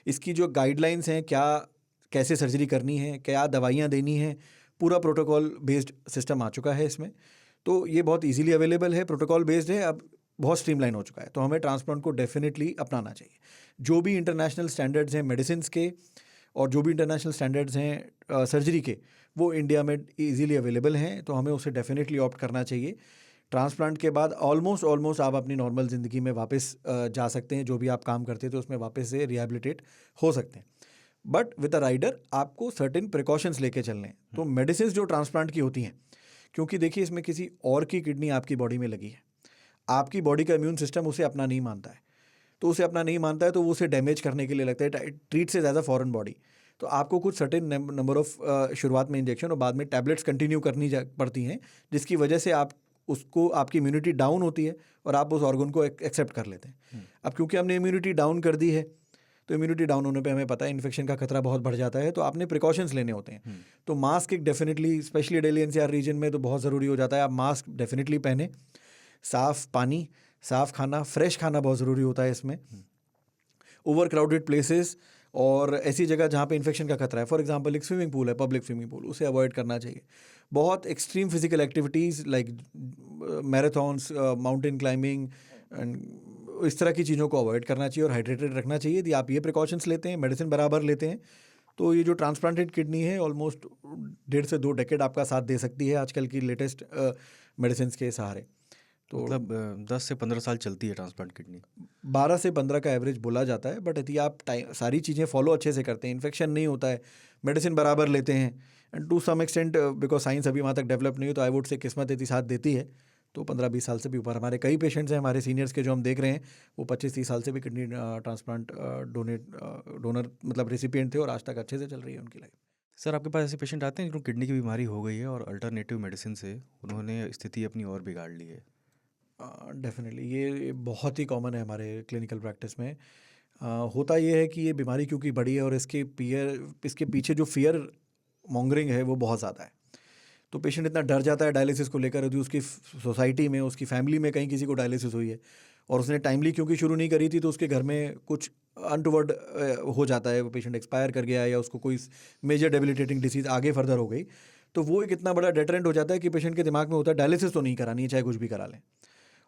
इसकी जो गाइडलाइंस हैं, क्या कैसे सर्जरी करनी है, क्या दवाइयाँ देनी हैं, पूरा प्रोटोकॉल बेस्ड सिस्टम आ चुका है इसमें। तो ये बहुत इजीली अवेलेबल है, प्रोटोकॉल बेस्ड है, अब बहुत स्ट्रीमलाइन हो चुका है। तो हमें ट्रांसप्लांट को डेफिनेटली अपनाना चाहिए। जो भी इंटरनेशनल स्टैंडर्ड्स हैं मेडिसिन के और जो भी इंटरनेशनल स्टैंडर्ड्स हैं सर्जरी के, वो इंडिया में इजीली अवेलेबल हैं, तो हमें उसे डेफिनेटली ऑप्ट करना चाहिए। ट्रांसप्लांट के बाद ऑलमोस्ट आप अपनी नॉर्मल ज़िंदगी में वापस जा सकते हैं। जो भी आप काम करते थे उसमें वापस से रिहैबिलिटेट हो सकते हैं, बट विद अ राइडर आपको सर्टेन प्रिकॉशंस लेके चलने हैं। तो मेडिसिन जो ट्रांसप्लांट की होती हैं, क्योंकि देखिए इसमें किसी और की किडनी आपकी बॉडी में लगी है, आपकी बॉडी का इम्यून सिस्टम उसे अपना नहीं मानता है, तो उसे अपना नहीं मानता है तो वो उसे डैमेज करने के लिए लगता है, ट्रीट से ज़्यादा फॉरेन बॉडी। तो आपको कुछ सर्टेन नंबर ऑफ शुरुआत में इंजेक्शन और बाद में टैबलेट्स कंटिन्यू करनी पड़ती हैं, जिसकी वजह से आप उसको आपकी इम्यूनिटी डाउन होती है और आप उस ऑर्गन को एक्सेप्ट कर लेते हैं। अब क्योंकि हमने इम्यूनिटी डाउन कर दी है, तो इम्यूनिटी डाउन होने पे हमें पता है इन्फेक्शन का खतरा बहुत बढ़ जाता है, तो आपने प्रिकॉशंस लेने होते हैं। तो मास्क एक definitely, specially Delhi NCR region में तो बहुत ज़रूरी हो जाता है, आप मास्क डेफिनेटली पहने। साफ़ पानी, साफ़ खाना, फ्रेश खाना बहुत ज़रूरी होता है इसमें। ओवर क्राउडेड प्लेसेस और ऐसी जगह जहाँ पे इन्फेक्शन का खतरा है, फॉर एग्जांपल एक स्विमिंग पूल है, पब्लिक स्विमिंग पूल, उसे अवॉइड करना चाहिए। बहुत extreme physical activities like marathons, mountain climbing and इस तरह की चीज़ों को अवॉइड करना चाहिए और हाइड्रेटेड रखना चाहिए। यदि आप ये प्रिकॉशंस लेते हैं, मेडिसिन बराबर लेते हैं, तो ये जो ट्रांसप्लांटेड किडनी है ऑलमोस्ट 1.5 से 2 डेकेड आपका साथ दे सकती है आजकल की लेटेस्ट मेडिसिन के सहारे। तो मतलब 10 से 15 साल चलती है ट्रांसप्लांट किडनी? 12 से 15 का एवरेज बोला जाता है, बट यदि आप सारी चीज़ें फॉलो अच्छे से करते हैं, इन्फेक्शन नहीं होता है, मेडिसिन बराबर लेते हैं, and to some extent because science अभी वहाँ तक डेवलप नहीं हो, तो आई वुड से किस्मत यदि साथ देती है तो 15-20 साल से भी ऊपर। हमारे कई पेशेंट्स हैं, हमारे सीनियर्स के जो हम देख रहे हैं, वो 25-30 साल से भी किडनी ट्रांसप्लांट डोनर मतलब रेसिपिएंट थे और आज तक अच्छे से चल रही है उनकी लाइफ। सर, आपके पास ऐसे पेशेंट आते हैं जिनको किडनी की बीमारी हो गई है और अल्टरनेटिव मेडिसिन से उन्होंने स्थिति अपनी और बिगाड़ ली है? डेफिनेटली ये बहुत ही कॉमन है हमारे क्लिनिकल प्रैक्टिस में। होता ये है कि ये बीमारी क्योंकि बढ़ी है और इसके पीछे जो फियर मॉन्गरिंग है वो बहुत ज़्यादा है। तो पेशेंट इतना डर जाता है डायलिसिस को लेकर, यदि उसकी सोसाइटी में, उसकी फैमिली में कहीं किसी को डायलिसिस हुई है और उसने टाइमली क्योंकि शुरू नहीं करी थी, तो उसके घर में कुछ अनटुवर्ड हो जाता है, वो पेशेंट एक्सपायर कर गया या उसको कोई मेजर डेबिलिटेटिंग डिसीज़ आगे फर्दर हो गई, तो वो एक इतना बड़ा डेटरेंट हो जाता है कि पेशेंट के दिमाग में होता है डायलिसिस तो नहीं करानी है, चाहे कुछ भी करा लें।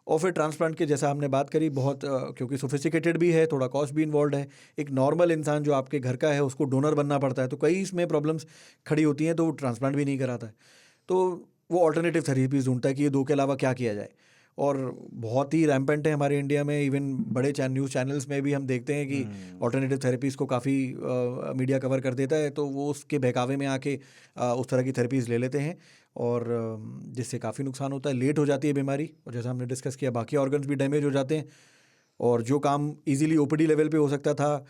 और फिर ट्रांसप्लांट के जैसा हमने बात करी, बहुत क्योंकि सोफिस्टिकेटेड भी है, थोड़ा कॉस्ट भी इन्वॉल्व है, एक नॉर्मल इंसान जो आपके घर का है उसको डोनर बनना पड़ता है, तो कई इसमें प्रॉब्लम्स खड़ी होती हैं, तो वो ट्रांसप्लांट भी नहीं कराता है। तो वो ऑल्टरनेटिव थेरेपीज ढूंढता है कि ये दो के अलावा क्या किया जाए, और बहुत ही रैम्पेंट है हमारे इंडिया में। इवन बड़े न्यूज़ चैनल्स में भी हम देखते हैं कि ऑल्टरनेटिव थेरेपीज़ को काफ़ी मीडिया कवर कर देता है, तो वो उसके बहकावे में आके उस तरह की थेरेपीज़ ले लेते हैं, और जिससे काफ़ी नुकसान होता है, लेट हो जाती है बीमारी, और जैसा हमने डिस्कस किया बाकी ऑर्गन्स भी डैमेज हो जाते हैं, और जो काम इजीली ओपीडी लेवल पे हो सकता था,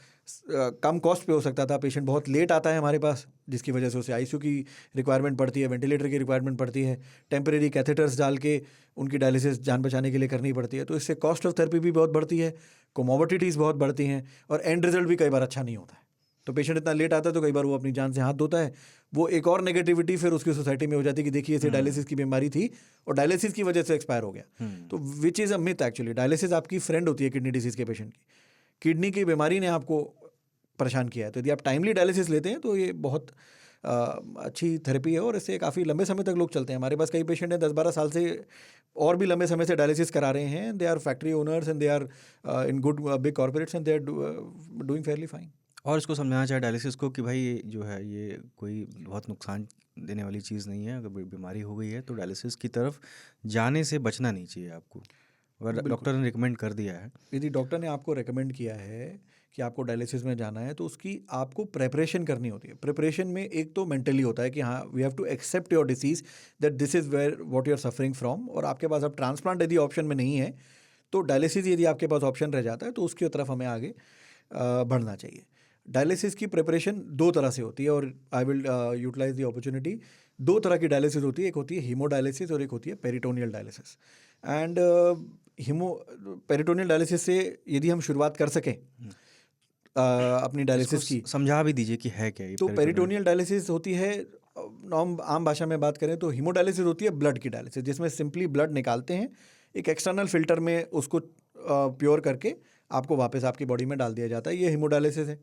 कम कॉस्ट पे हो सकता था, पेशेंट बहुत लेट आता है हमारे पास, जिसकी वजह से उसे आईसीयू की रिक्वायरमेंट पड़ती है, वेंटिलेटर की रिक्वायरमेंट पड़ती है, टेम्परेरी कैथेटर्स डाल के उनकी डायलिसिस जान बचाने के लिए करनी पड़ती है। तो इससे कॉस्ट ऑफ थेरेपी भी बहुत बढ़ती है, कोमोर्बिडिटीज़ बहुत बढ़ती हैं, और एंड रिजल्ट भी कई बार अच्छा नहीं होता है। तो पेशेंट इतना लेट आता है तो कई बार वो अपनी जान से हाथ धोता है। वो एक और नेगेटिविटी फिर उसकी सोसाइटी में हो जाती है कि देखिए इसे डायलिसिस की बीमारी थी और डायलिसिस की वजह से एक्सपायर हो गया। तो which is a myth actually. Dialysis आपकी फ्रेंड होती है किडनी डिसीज़ के पेशेंट की। किडनी की बीमारी ने आपको परेशान किया है, तो यदि आप टाइमली डायलिसिस लेते हैं तो ये बहुत अच्छी थेरेपी है, और इससे काफ़ी लंबे समय तक लोग चलते हैं। हमारे पास कई पेशेंट हैं 10-12 साल से और भी लंबे समय से डायलिसिस करा रहे हैं। They are factory owners and they are in good big corporates and they are doing fairly fine. और इसको समझाना चाहिए डायलिसिस को कि भाई ये जो है ये कोई बहुत नुकसान देने वाली चीज़ नहीं है। अगर बीमारी हो गई है तो डायलिसिस की तरफ जाने से बचना नहीं चाहिए आपको, अगर डॉक्टर ने रिकमेंड कर दिया है। यदि डॉक्टर ने आपको रिकमेंड किया है कि आपको डायलिसिस में जाना है, तो उसकी आपको प्रेपरेशन करनी होती है। प्रिपरेशन में एक तो मेंटली होता है कि हाँ we have to accept your disease, that this is where what you are suffering from, और आपके पास अब ट्रांसप्लांट यदि ऑप्शन में नहीं है तो डायलिसिस यदि आपके पास ऑप्शन रह जाता है तो उसकी तरफ हमें आगे बढ़ना चाहिए। डायलिसिस की प्रिपरेशन 2 तरह से होती है और I will utilize the opportunity. 2 तरह की डायलिसिस होती है, एक होती है हीमोडायलिसिस और एक होती है peritoneal dialysis. And peritoneal dialysis से यदि हम शुरुआत कर सकें अपनी इसको डायलिसिस की, समझा भी दीजिए कि है क्या ये तो पेरिटोनियल। पेरिटोनियल डायलिसिस होती है, आम भाषा में बात करें तो हीमोडायलिसिस होती है ब्लड की डायलिसिस, जिसमें सिंपली ब्लड निकालते हैं, एक एक्सटर्नल फिल्टर में उसको प्योर करके आपको वापस आपकी बॉडी में डाल दिया जाता है, ये हीमोडायलिसिस है।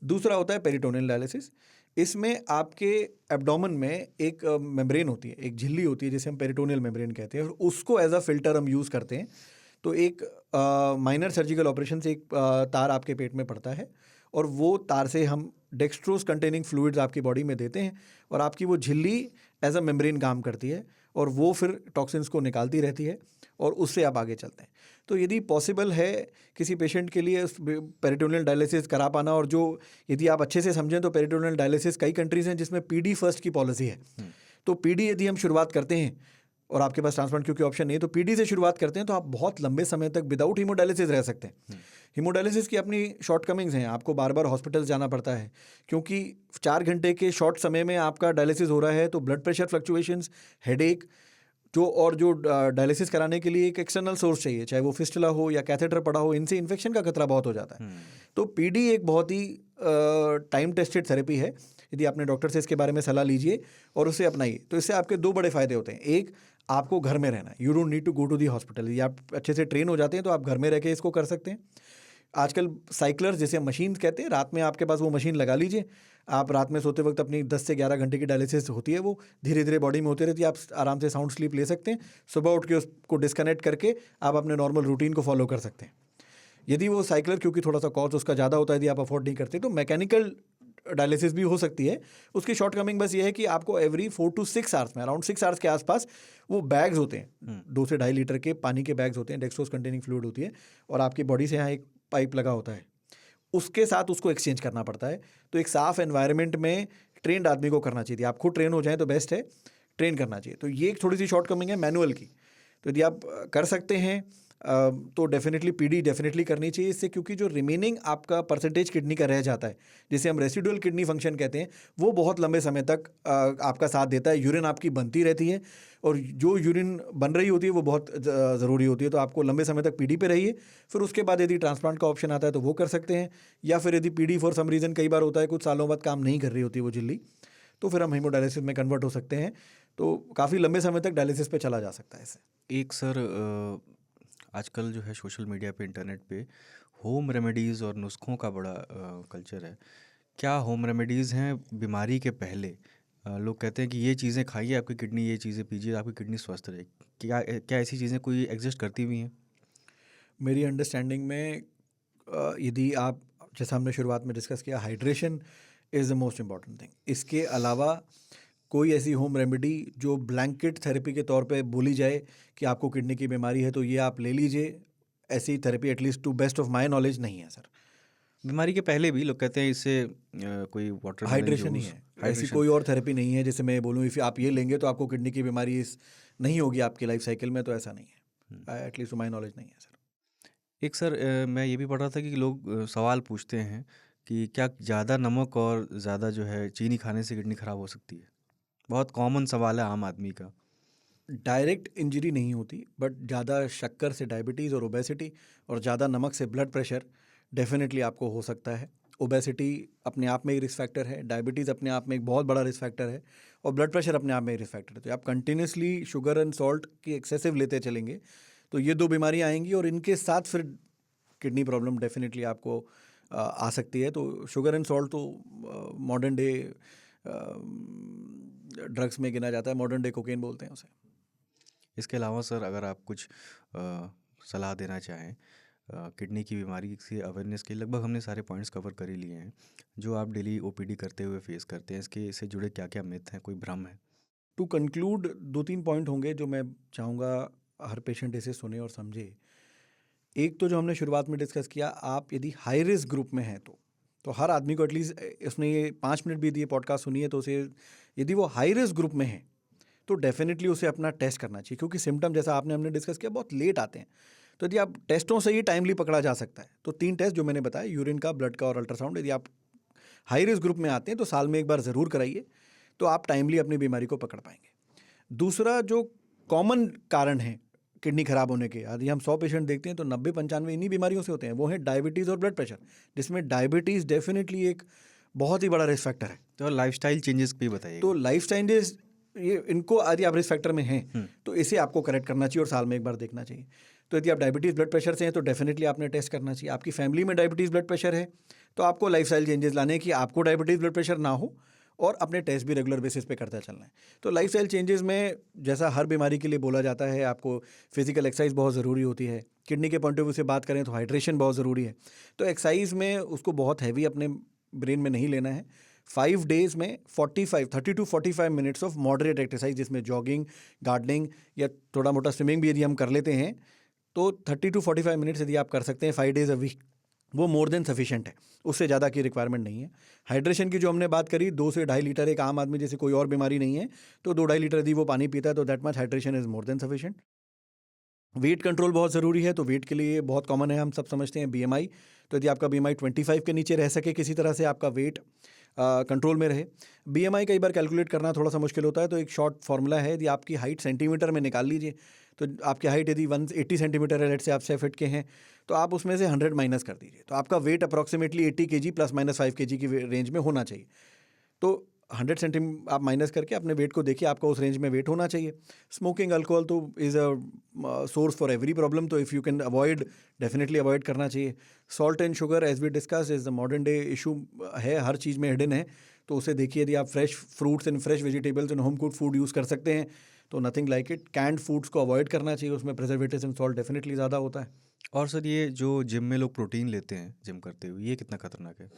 दूसरा होता है पेरिटोनियल डायलिसिस। इसमें आपके एब्डोमेन में एक मेम्ब्रेन होती है, एक झिल्ली होती है जिसे हम पेरिटोनियल मेम्ब्रेन कहते हैं, और उसको एज अ फिल्टर हम यूज़ करते हैं। तो एक माइनर सर्जिकल ऑपरेशन से एक तार आपके पेट में पड़ता है और वो तार से हम डेक्सट्रोज कंटेनिंग फ्लूइड्स आपकी बॉडी में देते हैं और आपकी वो झिल्ली एज अ मेम्ब्रेन काम करती है और वो फिर टॉक्सिन्स को निकालती रहती है और उससे आप आगे चलते हैं। तो यदि पॉसिबल है किसी पेशेंट के लिए पेरिटोनियल डायलिसिस करा पाना, और जो यदि आप अच्छे से समझें तो पेरिटोनियल डायलिसिस कई कंट्रीज़ हैं जिसमें पीडी फर्स्ट की पॉलिसी है। तो पीडी यदि हम शुरुआत करते हैं और आपके पास ट्रांसप्लांट क्योंकि ऑप्शन नहीं है, तो पीडी से शुरुआत करते हैं तो आप बहुत लंबे समय तक विदाउट हीमोडायलिसिस रह सकते हैं। हीमोडायलिसिस की अपनी शॉर्टकमिंग्स हैं, आपको बार बार हॉस्पिटल जाना पड़ता है क्योंकि 4 घंटे के शॉर्ट समय में आपका डायलिसिस हो रहा है, तो ब्लड प्रेशर फ्लक्चुएशंस, हेडेक, जो डायलिसिस कराने के लिए एक एक्सटर्नल सोर्स चाहिए, चाहे वो फिस्टुला हो या कैथेटर पड़ा हो, इनसे इन्फेक्शन का खतरा बहुत हो जाता है। तो पीडी एक बहुत ही टाइम टेस्टेड थेरेपी है। यदि आपने डॉक्टर से इसके बारे में सलाह लीजिए और उसे अपनाइए तो इससे आपके 2 बड़े फायदे होते हैं। एक, आपको घर में रहना है, you don't need to go to the hospital. यदि आप अच्छे से ट्रेन हो जाते हैं तो आप घर में रह के इसको कर सकते हैं। आजकल साइक्लर्स जैसे मशीन कहते हैं, रात में आपके पास वो मशीन लगा लीजिए, आप रात में सोते वक्त अपनी 10 से 11 घंटे की डायलिसिस होती है, वो धीरे धीरे बॉडी में होती रहती है, आप आराम से साउंड स्लीप ले सकते हैं। सुबह उठ के उसको डिस्कनेक्ट करके आप अपने नॉर्मल रूटीन को फॉलो कर सकते हैं। यदि वो साइक्लर क्योंकि थोड़ा सा कॉस्ट उसका ज़्यादा होता है, यदि आप अफोर्ड नहीं करते, तो मैकेनिकल डायलिसिस भी हो सकती है। उसकी शॉर्टकमिंग बस ये है कि आपको एवरी 4 to 6 आवर्स में, अराउंड 6 आवर्स के आसपास, वो बैग्स होते हैं, 2 से 2.5 लीटर के पानी के बैग्स होते हैं, डेक्सट्रोज कंटेनिंग फ्लूइड होती है, और आपकी बॉडी से यहाँ एक पाइप लगा होता है, उसके साथ उसको एक्सचेंज करना पड़ता है। तो एक साफ एनवायरनमेंट में ट्रेंड आदमी को करना चाहिए। आप खुद ट्रेन हो जाएं तो बेस्ट है, ट्रेन करना चाहिए। तो ये एक थोड़ी सी शॉर्टकमिंग है मैनुअल की। तो यदि आप कर सकते हैं तो डेफिनेटली पीडी डेफिनेटली करनी चाहिए इससे, क्योंकि जो रिमेनिंग आपका परसेंटेज किडनी का रह जाता है, जिसे हम रेसिडुअल किडनी फंक्शन कहते हैं, वो बहुत लंबे समय तक आपका साथ देता है। यूरिन आपकी बनती रहती है और जो यूरिन बन रही होती है वो बहुत ज़रूरी होती है। तो आपको लंबे समय तक पीडी पे रहिए। फिर उसके बाद यदि ट्रांसप्लांट का ऑप्शन आता है तो वो कर सकते हैं, या फिर यदि पीडी फॉर सम रीज़न कई बार होता है कुछ सालों बाद काम नहीं कर रही होती वो झिल्ली, तो फिर हम हीमोडायलिसिस में कन्वर्ट हो सकते हैं। तो काफ़ी लंबे समय तक डायलिसिस पे चला जा सकता है इससे। एक सर, आजकल जो है सोशल मीडिया पे, इंटरनेट पे होम रेमेडीज़ और नुस्खों का बड़ा कल्चर है। क्या होम रेमेडीज़ हैं बीमारी के पहले? लोग कहते हैं कि ये चीज़ें खाइए, आपकी किडनी, ये चीज़ें पीजिए, आपकी किडनी स्वस्थ रहे। क्या क्या ऐसी चीज़ें कोई एग्जिस्ट करती भी हैं? मेरी अंडरस्टैंडिंग में यदि आप, जैसा हमने शुरुआत में डिस्कस किया, hydration is the most important thing. इसके अलावा कोई ऐसी होम रेमेडी जो ब्लैंकेट थेरेपी के तौर पे बोली जाए कि आपको किडनी की बीमारी है तो ये आप ले लीजिए, ऐसी therapy at least to best of my knowledge नहीं है सर। बीमारी के पहले भी लोग कहते हैं इससे कोई वाटर हाइड्रेशन ही है, ऐसी कोई और थेरेपी नहीं है जैसे मैं बोलूँ इफ़ आप ये लेंगे तो आपको किडनी की बीमारी नहीं होगी आपकी लाइफ साइकिल में, तो ऐसा नहीं है, एटलीस्ट टू माई नॉलेज नहीं है सर। एक सर, मैं ये भी पढ़ रहा था कि लोग सवाल पूछते हैं कि क्या ज़्यादा नमक और ज़्यादा जो है चीनी खाने से किडनी ख़राब हो सकती है? बहुत कॉमन सवाल है आम आदमी का। डायरेक्ट इंजरी नहीं होती, बट ज़्यादा शक्कर से डायबिटीज़ और ओबेसिटी, और ज़्यादा नमक से ब्लड प्रेशर डेफिनेटली आपको हो सकता है। ओबेसिटी अपने आप में ही रिस्क फैक्टर है, डायबिटीज़ अपने आप में एक बहुत बड़ा रिस्क फैक्टर है, और ब्लड प्रेशर अपने आप में ही रिस्क फैक्टर है। तो आप कंटिन्यूसली शुगर एंड सॉल्ट की एक्सेसिव लेते चलेंगे तो ये 2 बीमारियाँ आएंगी, और इनके साथ फिर किडनी प्रॉब्लम डेफिनेटली आपको आ सकती है। तो शुगर एंड सॉल्ट तो मॉडर्न डे ड्रग्स में गिना जाता है, मॉडर्न डे कोकेन बोलते हैं उसे। इसके अलावा सर, अगर आप कुछ सलाह देना चाहें किडनी की बीमारी से अवेयरनेस के, लगभग हमने सारे पॉइंट्स कवर कर ही लिए हैं जो आप डेली ओपीडी करते हुए फेस करते हैं। इससे जुड़े क्या क्या मिथ हैं, कोई भ्रम है? टू कंक्लूड 2-3 पॉइंट होंगे जो मैं चाहूँगा हर पेशेंट इसे सुने और समझे। एक तो जो हमने शुरुआत में डिस्कस किया, आप यदि हाई रिस्क ग्रुप में हैं तो हर आदमी को एटलीस्ट, उसने ये 5 मिनट भी दिए पॉडकास्ट सुनिए, तो उसे, यदि वो हाई रिस्क ग्रुप में है तो डेफिनेटली उसे अपना टेस्ट करना चाहिए, क्योंकि सिम्टम जैसा हमने डिस्कस किया बहुत लेट आते हैं। तो यदि आप टेस्टों से ही टाइमली पकड़ा जा सकता है तो 3 टेस्ट जो मैंने बताया, यूरिन का, ब्लड का और अल्ट्रासाउंड, यदि आप हाई रिस्क ग्रुप में आते हैं तो साल में एक बार ज़रूर कराइए, तो आप टाइमली अपनी बीमारी को पकड़ पाएंगे। दूसरा जो कॉमन कारण है किडनी खराब होने के, यदि हम 100 पेशेंट देखते हैं तो 90-95 इन्हीं बीमारियों से होते हैं, वो है डायबिटीज़ और ब्लड प्रेशर, जिसमें डायबिटीज़ डेफिनेटली एक बहुत ही बड़ा रिस्क फैक्टर है। तो लाइफस्टाइल चेंजेस भी बताइए। तो लाइफ चेंजेस, ये इनको यदि आप रिस्क फैक्टर में हैं तो इसे आपको करेक्ट करना चाहिए और साल में एक बार देखना चाहिए। तो यदि आप डायबिटीज़ ब्लड प्रेशर से हैं तो डेफिनेटली आपने टेस्ट करना चाहिए। आपकी फैमिली में डायबिटीज़ ब्लड प्रेशर है तो आपको लाइफस्टाइल चेंजेस लाने हैं कि आपको डायबिटीज़ ब्लड प्रेशर ना हो, और अपने टेस्ट भी रेगुलर बेसिस पे करता चलना है। तो लाइफस्टाइल चेंजेस में जैसा हर बीमारी के लिए बोला जाता है, आपको फिजिकल एक्सरसाइज बहुत ज़रूरी होती है। किडनी के पॉइंट ऑफ व्यू से बात करें तो हाइड्रेशन बहुत ज़रूरी है। तो एक्सरसाइज में उसको बहुत हैवी अपने ब्रेन में नहीं लेना है। 5 डेज़ में 30 to 45 minutes of moderate exercise, जिसमें जॉगिंग, गार्डनिंग या थोड़ा मोटा स्विमिंग भी यदि हम कर लेते हैं तो 30 to 45 मिनट्स यदि आप कर सकते हैं 5 डेज़ अ वीक, वो मोर देन सफिशिएंट है, उससे ज़्यादा की रिक्वायरमेंट नहीं है। हाइड्रेशन की जो हमने बात करी, 2 से 2.5 लीटर, एक आम आदमी जैसे कोई और बीमारी नहीं है तो 2-2.5 लीटर यदि वो पानी पीता है तो that much hydration is more than sufficient. Weight control बहुत ज़रूरी है, तो वेट के लिए बहुत कॉमन है, हम सब समझते हैं BMI। तो यदि आपका BMI 25 के नीचे रह सके, किसी तरह से आपका वेट कंट्रोल में रहे। BMI कई बार कैलकुलेट करना थोड़ा सा मुश्किल होता है, तो एक शॉर्ट फार्मूला है, यदि आपकी हाइट सेंटीमीटर में निकाल लीजिए, तो आपकी हाइट यदि 180 सेंटीमीटर है, लेट से आप 6 फीट के हैं, तो आप उसमें से 100 माइनस कर दीजिए, तो आपका वेट अप्रॉक्सीमेटली 80 kg ±5 kg की रेंज में होना चाहिए। तो 100 सेंटीमीटर आप माइनस करके अपने वेट को देखिए, आपका उस रेंज में वेट होना चाहिए। स्मोकिंग, अल्कोहल तो is a source for every problem, तो if you can avoid, definitely avoid करना चाहिए। Salt and sugar as we discuss is the modern day issue है, हर चीज़ में हिडन है, तो उसे देखिए। यदि आप fresh fruits and fresh vegetables and home cooked food use कर सकते हैं तो nothing like it. Canned foods को अवॉइड करना चाहिए, उसमें प्रिजर्वेटिव्स एंड सॉल्ट डेफिनेटली ज़्यादा होता है। और सर, ये जो जिम में लोग प्रोटीन लेते हैं जिम करते हुए, ये कितना खतरनाक है?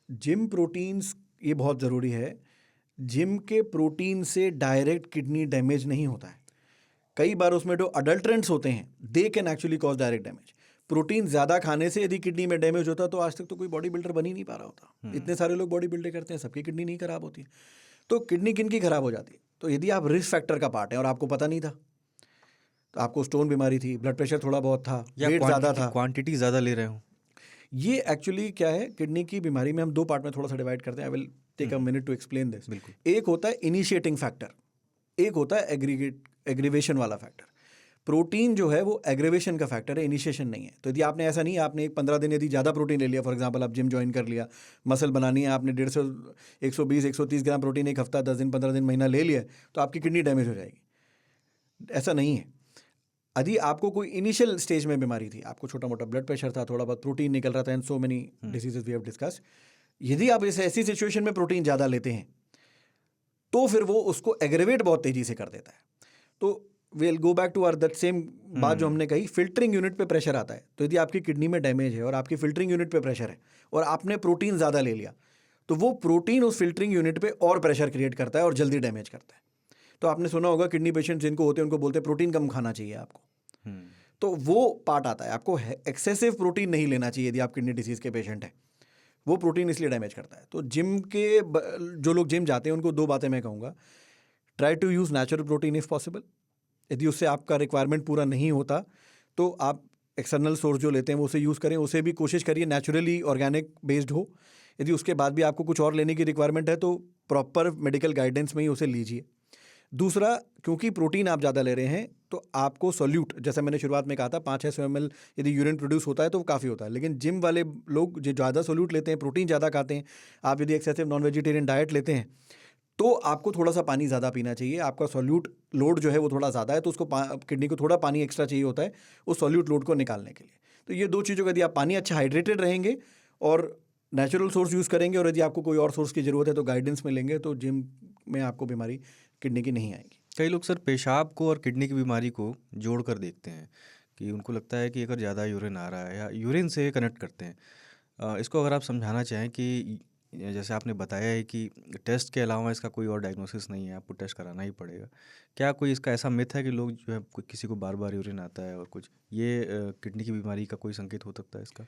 जिम प्रोटीन्स, ये बहुत ज़रूरी है। जिम के प्रोटीन से डायरेक्ट किडनी डैमेज नहीं होता है। कई बार उसमें जो अडल्ट्रेंट्स होते हैं they can actually cause direct damage. Protein ज़्यादा खाने से यदि किडनी में डैमेज होता तो आज तक तो कोई बॉडी बिल्डर बन ही नहीं पा रहा होता। इतने सारे लोग बॉडी बिल्डिंग करते हैं, सबकी किडनी नहीं खराब होती है। तो किडनी किन की खराब हो जाती है? तो यदि आप रिस्क फैक्टर का पार्ट है और आपको पता नहीं था, तो आपको स्टोन बीमारी थी, ब्लड प्रेशर थोड़ा बहुत था, या वेट ज़्यादा था, क्वांटिटी ज़्यादा ले रहे हो? ये एक्चुअली क्या है, किडनी की बीमारी में हम 2 पार्ट में थोड़ा सा डिवाइड करते हैं। I will take a minute to explain this. बिल्कुल। एक होता है इनिशिएटिंग फैक्टर, एक होता है एग्रीवेशन वाला फैक्टर। प्रोटीन जो है वो एग्रीवेशन का फैक्टर है, इनिशिएशन नहीं है। तो यदि आपने ऐसा नहीं है, आपने एक 15 दिन यदि ज़्यादा प्रोटीन ले लिया, फॉर एग्जांपल आप जिम ज्वाइन कर लिया, मसल बनानी है, आपने 150, 120, 130 ग्राम प्रोटीन एक हफ्ता, 10 दिन, 15 दिन, महीना ले लिया, तो आपकी किडनी डैमेज हो जाएगी। ऐसा नहीं है। यदि आपको कोई इनिशियल स्टेज में बीमारी थी, आपको छोटा मोटा ब्लड प्रेशर था, थोड़ा बहुत प्रोटीन निकल रहा था, and so many diseases we have discuss, यदि आप इस ऐसी सिचुएशन में प्रोटीन ज़्यादा लेते हैं तो फिर वो उसको एग्रेवेट बहुत तेज़ी से कर देता है। तो will go back to our that same बात जो हमने कही, फिल्टरिंग यूनिट पे प्रेशर आता है। तो यदि आपकी किडनी में डैमेज है और आपकी फिल्टरिंग यूनिट पे प्रेशर है और आपने प्रोटीन ज़्यादा ले लिया, तो वो प्रोटीन उस फिल्टरिंग यूनिट पे और प्रेशर क्रिएट करता है और जल्दी डैमेज करता है। तो आपने सुना होगा किडनी पेशेंट जिनको होते हैं उनको बोलते हैं प्रोटीन कम खाना चाहिए आपको। तो वो पार्ट आता है, आपको एक्सेसिव प्रोटीन नहीं लेना चाहिए यदि आप किडनी डिसीज़ के पेशेंट हैं, वो प्रोटीन इसलिए डैमेज करता है। तो जिम के जो लोग जिम जाते हैं उनको 2 बातें मैं कहूँगा। Try to use natural protein if possible. यदि उससे आपका रिक्वायरमेंट पूरा नहीं होता तो आप एक्सटर्नल सोर्स जो लेते हैं वो उसे यूज़ करें, उसे भी कोशिश करिए नेचुरली ऑर्गेनिक बेस्ड हो। यदि उसके बाद भी आपको कुछ और लेने की रिक्वायरमेंट है तो प्रॉपर मेडिकल गाइडेंस में ही उसे लीजिए। दूसरा, क्योंकि प्रोटीन आप ज़्यादा ले रहे हैं तो आपको सोल्यूट, जैसा मैंने शुरुआत में कहा था, 500 ml यदि यूरिन प्रोड्यूस होता है तो वो काफ़ी होता है। लेकिन जिम वाले लोग जो ज़्यादा सोल्यूट लेते हैं, प्रोटीन ज़्यादा खाते हैं, आप यदि एक्सेसिव नॉन वेजिटेरियन डाइट लेते हैं तो आपको थोड़ा सा पानी ज़्यादा पीना चाहिए। आपका सोल्यूट लोड जो है वो थोड़ा ज़्यादा है, तो उसको किडनी को थोड़ा पानी एक्स्ट्रा चाहिए होता है उस सोल्यूट लोड को निकालने के लिए। तो ये 2 चीज़ों का, यदि आप पानी अच्छा हाइड्रेटेड रहेंगे और नेचुरल सोर्स यूज़ करेंगे, और यदि आपको कोई और सोर्स की ज़रूरत है तो गाइडेंस में लेंगे, तो जिम में आपको बीमारी किडनी की नहीं आएगी। कई लोग सर पेशाब को और किडनी की बीमारी को जोड़ कर देखते हैं कि उनको लगता है कि अगर ज़्यादा यूरिन आ रहा है या यूरिन से कनेक्ट करते हैं। इसको अगर आप समझाना चाहें कि जैसे आपने बताया है कि टेस्ट के अलावा इसका कोई और डायग्नोसिस नहीं है, आपको टेस्ट कराना ही पड़ेगा। क्या कोई इसका ऐसा मिथ है कि लोग जो है किसी को बार बार यूरिन आता है और कुछ, ये किडनी की बीमारी का कोई संकेत हो सकता है इसका?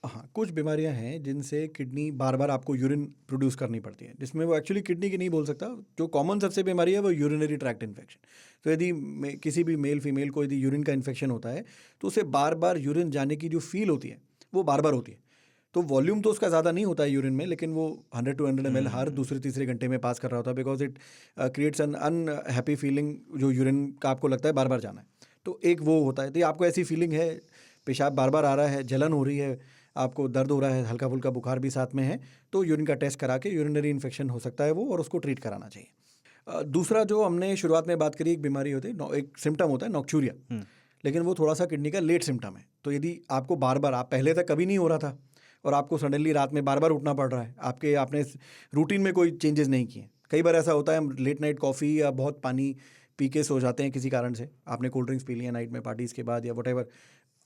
हाँ, कुछ बीमारियां हैं जिनसे किडनी बार बार आपको यूरिन प्रोड्यूस करनी पड़ती है, जिसमें वो एक्चुअली किडनी की नहीं बोल सकता। जो कॉमन सबसे बीमारी है वो यूरिनरी ट्रैक्ट इन्फेक्शन। तो यदि किसी भी मेल फीमेल को यदि यूरिन का इन्फेक्शन होता है तो उसे बार बार यूरिन जाने की जो फील होती है वो बार बार होती है। तो वॉल्यूम तो उसका ज़्यादा नहीं होता है यूरिन में, लेकिन वो 100 to 100 ml हर दूसरे तीसरे घंटे में पास कर रहा होता है, because it creates an unhappy feeling, जो यूरिन का आपको लगता है बार बार जाना है। तो एक वो होता है, तो आपको ऐसी फीलिंग है, पेशाब बार बार आ रहा है, जलन हो रही है, आपको दर्द हो रहा है, हल्का फुल्का बुखार भी साथ में है, तो यूरिन का टेस्ट करा के यूरिनरी इन्फेक्शन हो सकता है वो, और उसको ट्रीट कराना चाहिए। दूसरा जो हमने शुरुआत में बात करी, एक बीमारी होती है, एक सिम्टम होता है नॉक्चूरिया, लेकिन वो थोड़ा सा किडनी का लेट सिम्टम है। तो यदि आपको बार बार, आप पहले तक कभी नहीं हो रहा था और आपको सडनली रात में बार बार उठना पड़ रहा है, आपने रूटीन में कोई चेंजेस नहीं किए। कई बार ऐसा होता है, हम लेट नाइट कॉफ़ी या बहुत पानी पी के सो जाते हैं किसी कारण से, आपने कोल्ड ड्रिंक्स पी लिया नाइट में पार्टीज़ के बाद या वट,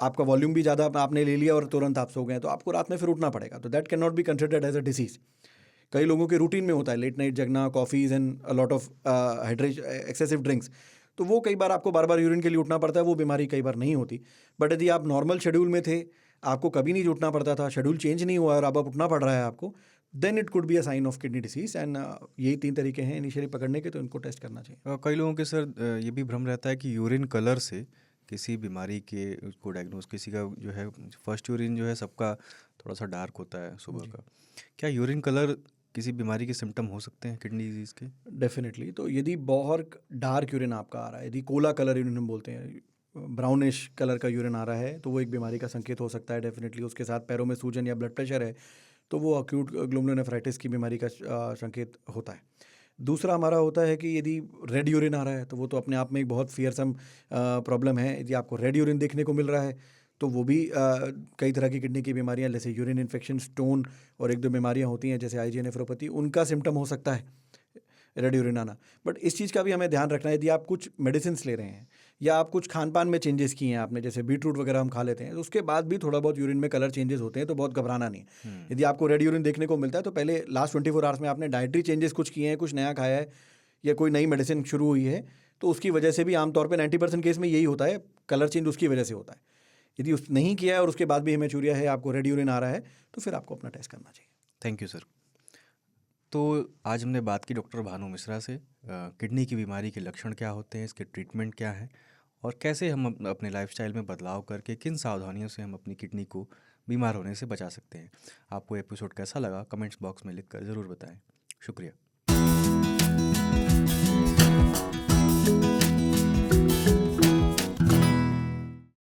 आपका वॉल्यूम भी ज़्यादा आपने ले लिया और तुरंत आप सो गए, तो आपको रात में फिर उठना पड़ेगा। तो that can not be considered as a disease. कई लोगों के रूटीन में होता है लेट नाइट जगना, coffees and a lot of excessive drinks, तो वो कई बार आपको बार बार यूरिन के लिए उठना पड़ता है, वो बीमारी कई बार नहीं होती। बट यदि आप नॉर्मल शेड्यूल में थे, आपको कभी नहीं उठना पड़ता था, शेड्यूल चेंज नहीं हुआ और अब उठना पड़ रहा है आपको, then it could be a sign of kidney disease. And यही 3 तरीके हैं इनिशियली पकड़ने के, तो इनको टेस्ट करना चाहिए। कई लोगों के सर ये भी भ्रम रहता है कि यूरिन कलर से किसी बीमारी के को डायग्नोस, किसी का जो है फर्स्ट यूरिन जो है सबका थोड़ा सा डार्क होता है सुबह का, क्या यूरिन कलर किसी बीमारी के सिम्टम हो सकते हैं किडनी डिजीज़ के? डेफिनेटली। तो यदि बहुत डार्क यूरिन आपका आ रहा है, यदि कोला कलर यूरिन हम बोलते हैं, ब्राउनिश कलर का यूरिन आ रहा है, तो वो एक बीमारी का संकेत हो सकता है डेफिनेटली। उसके साथ पैरों में सूजन या ब्लड प्रेशर है, तो वो अक्यूट ग्लोमेरुलोनेफ्राइटिस की बीमारी का संकेत होता है। दूसरा हमारा होता है कि यदि रेड यूरिन आ रहा है, तो वो तो अपने आप में एक बहुत फियरसम प्रॉब्लम है। यदि आपको रेड यूरिन देखने को मिल रहा है, तो वो भी कई तरह की किडनी की बीमारियां, जैसे यूरिन इन्फेक्शन, स्टोन और एक दो बीमारियां होती हैं जैसे आईजीए नेफ्रोपैथी, उनका सिम्टम हो सकता है रेड यूरिन आना। बट इस चीज़ का भी हमें ध्यान रखना है, यदि आप कुछ मेडिसिन ले रहे हैं या आप कुछ खान पान में चेंजेस किए हैं आपने, जैसे बीटरूट वगैरह हम खा लेते हैं, तो उसके बाद भी थोड़ा बहुत यूरिन में कलर चेंजेस होते हैं, तो बहुत घबराना नहीं है। यदि आपको रेड यूरिन देखने को मिलता है, तो पहले लास्ट 24 आवर्स में आपने डाइटरी चेंजेस कुछ किए हैं, कुछ नया खाया है या कोई नई मेडिसिन शुरू हुई है, तो उसकी वजह से भी आमतौर पर 90% केस में यही होता है, कलर चेंज उसकी वजह से होता है। यदि उस नहीं किया है और उसके बाद भी हेमेचूरिया है, आपको रेड यूरिन आ रहा है, तो फिर आपको अपना टेस्ट करना चाहिए। Thank you sir. तो आज हमने बात की डॉक्टर भानु मिश्रा से, किडनी की बीमारी के लक्षण क्या होते हैं, इसके ट्रीटमेंट क्या है, और कैसे हम अपने लाइफस्टाइल में बदलाव करके किन सावधानियों से हम अपनी किडनी को बीमार होने से बचा सकते हैं। आपको एपिसोड कैसा लगा कमेंट्स बॉक्स में लिखकर ज़रूर बताएं। शुक्रिया।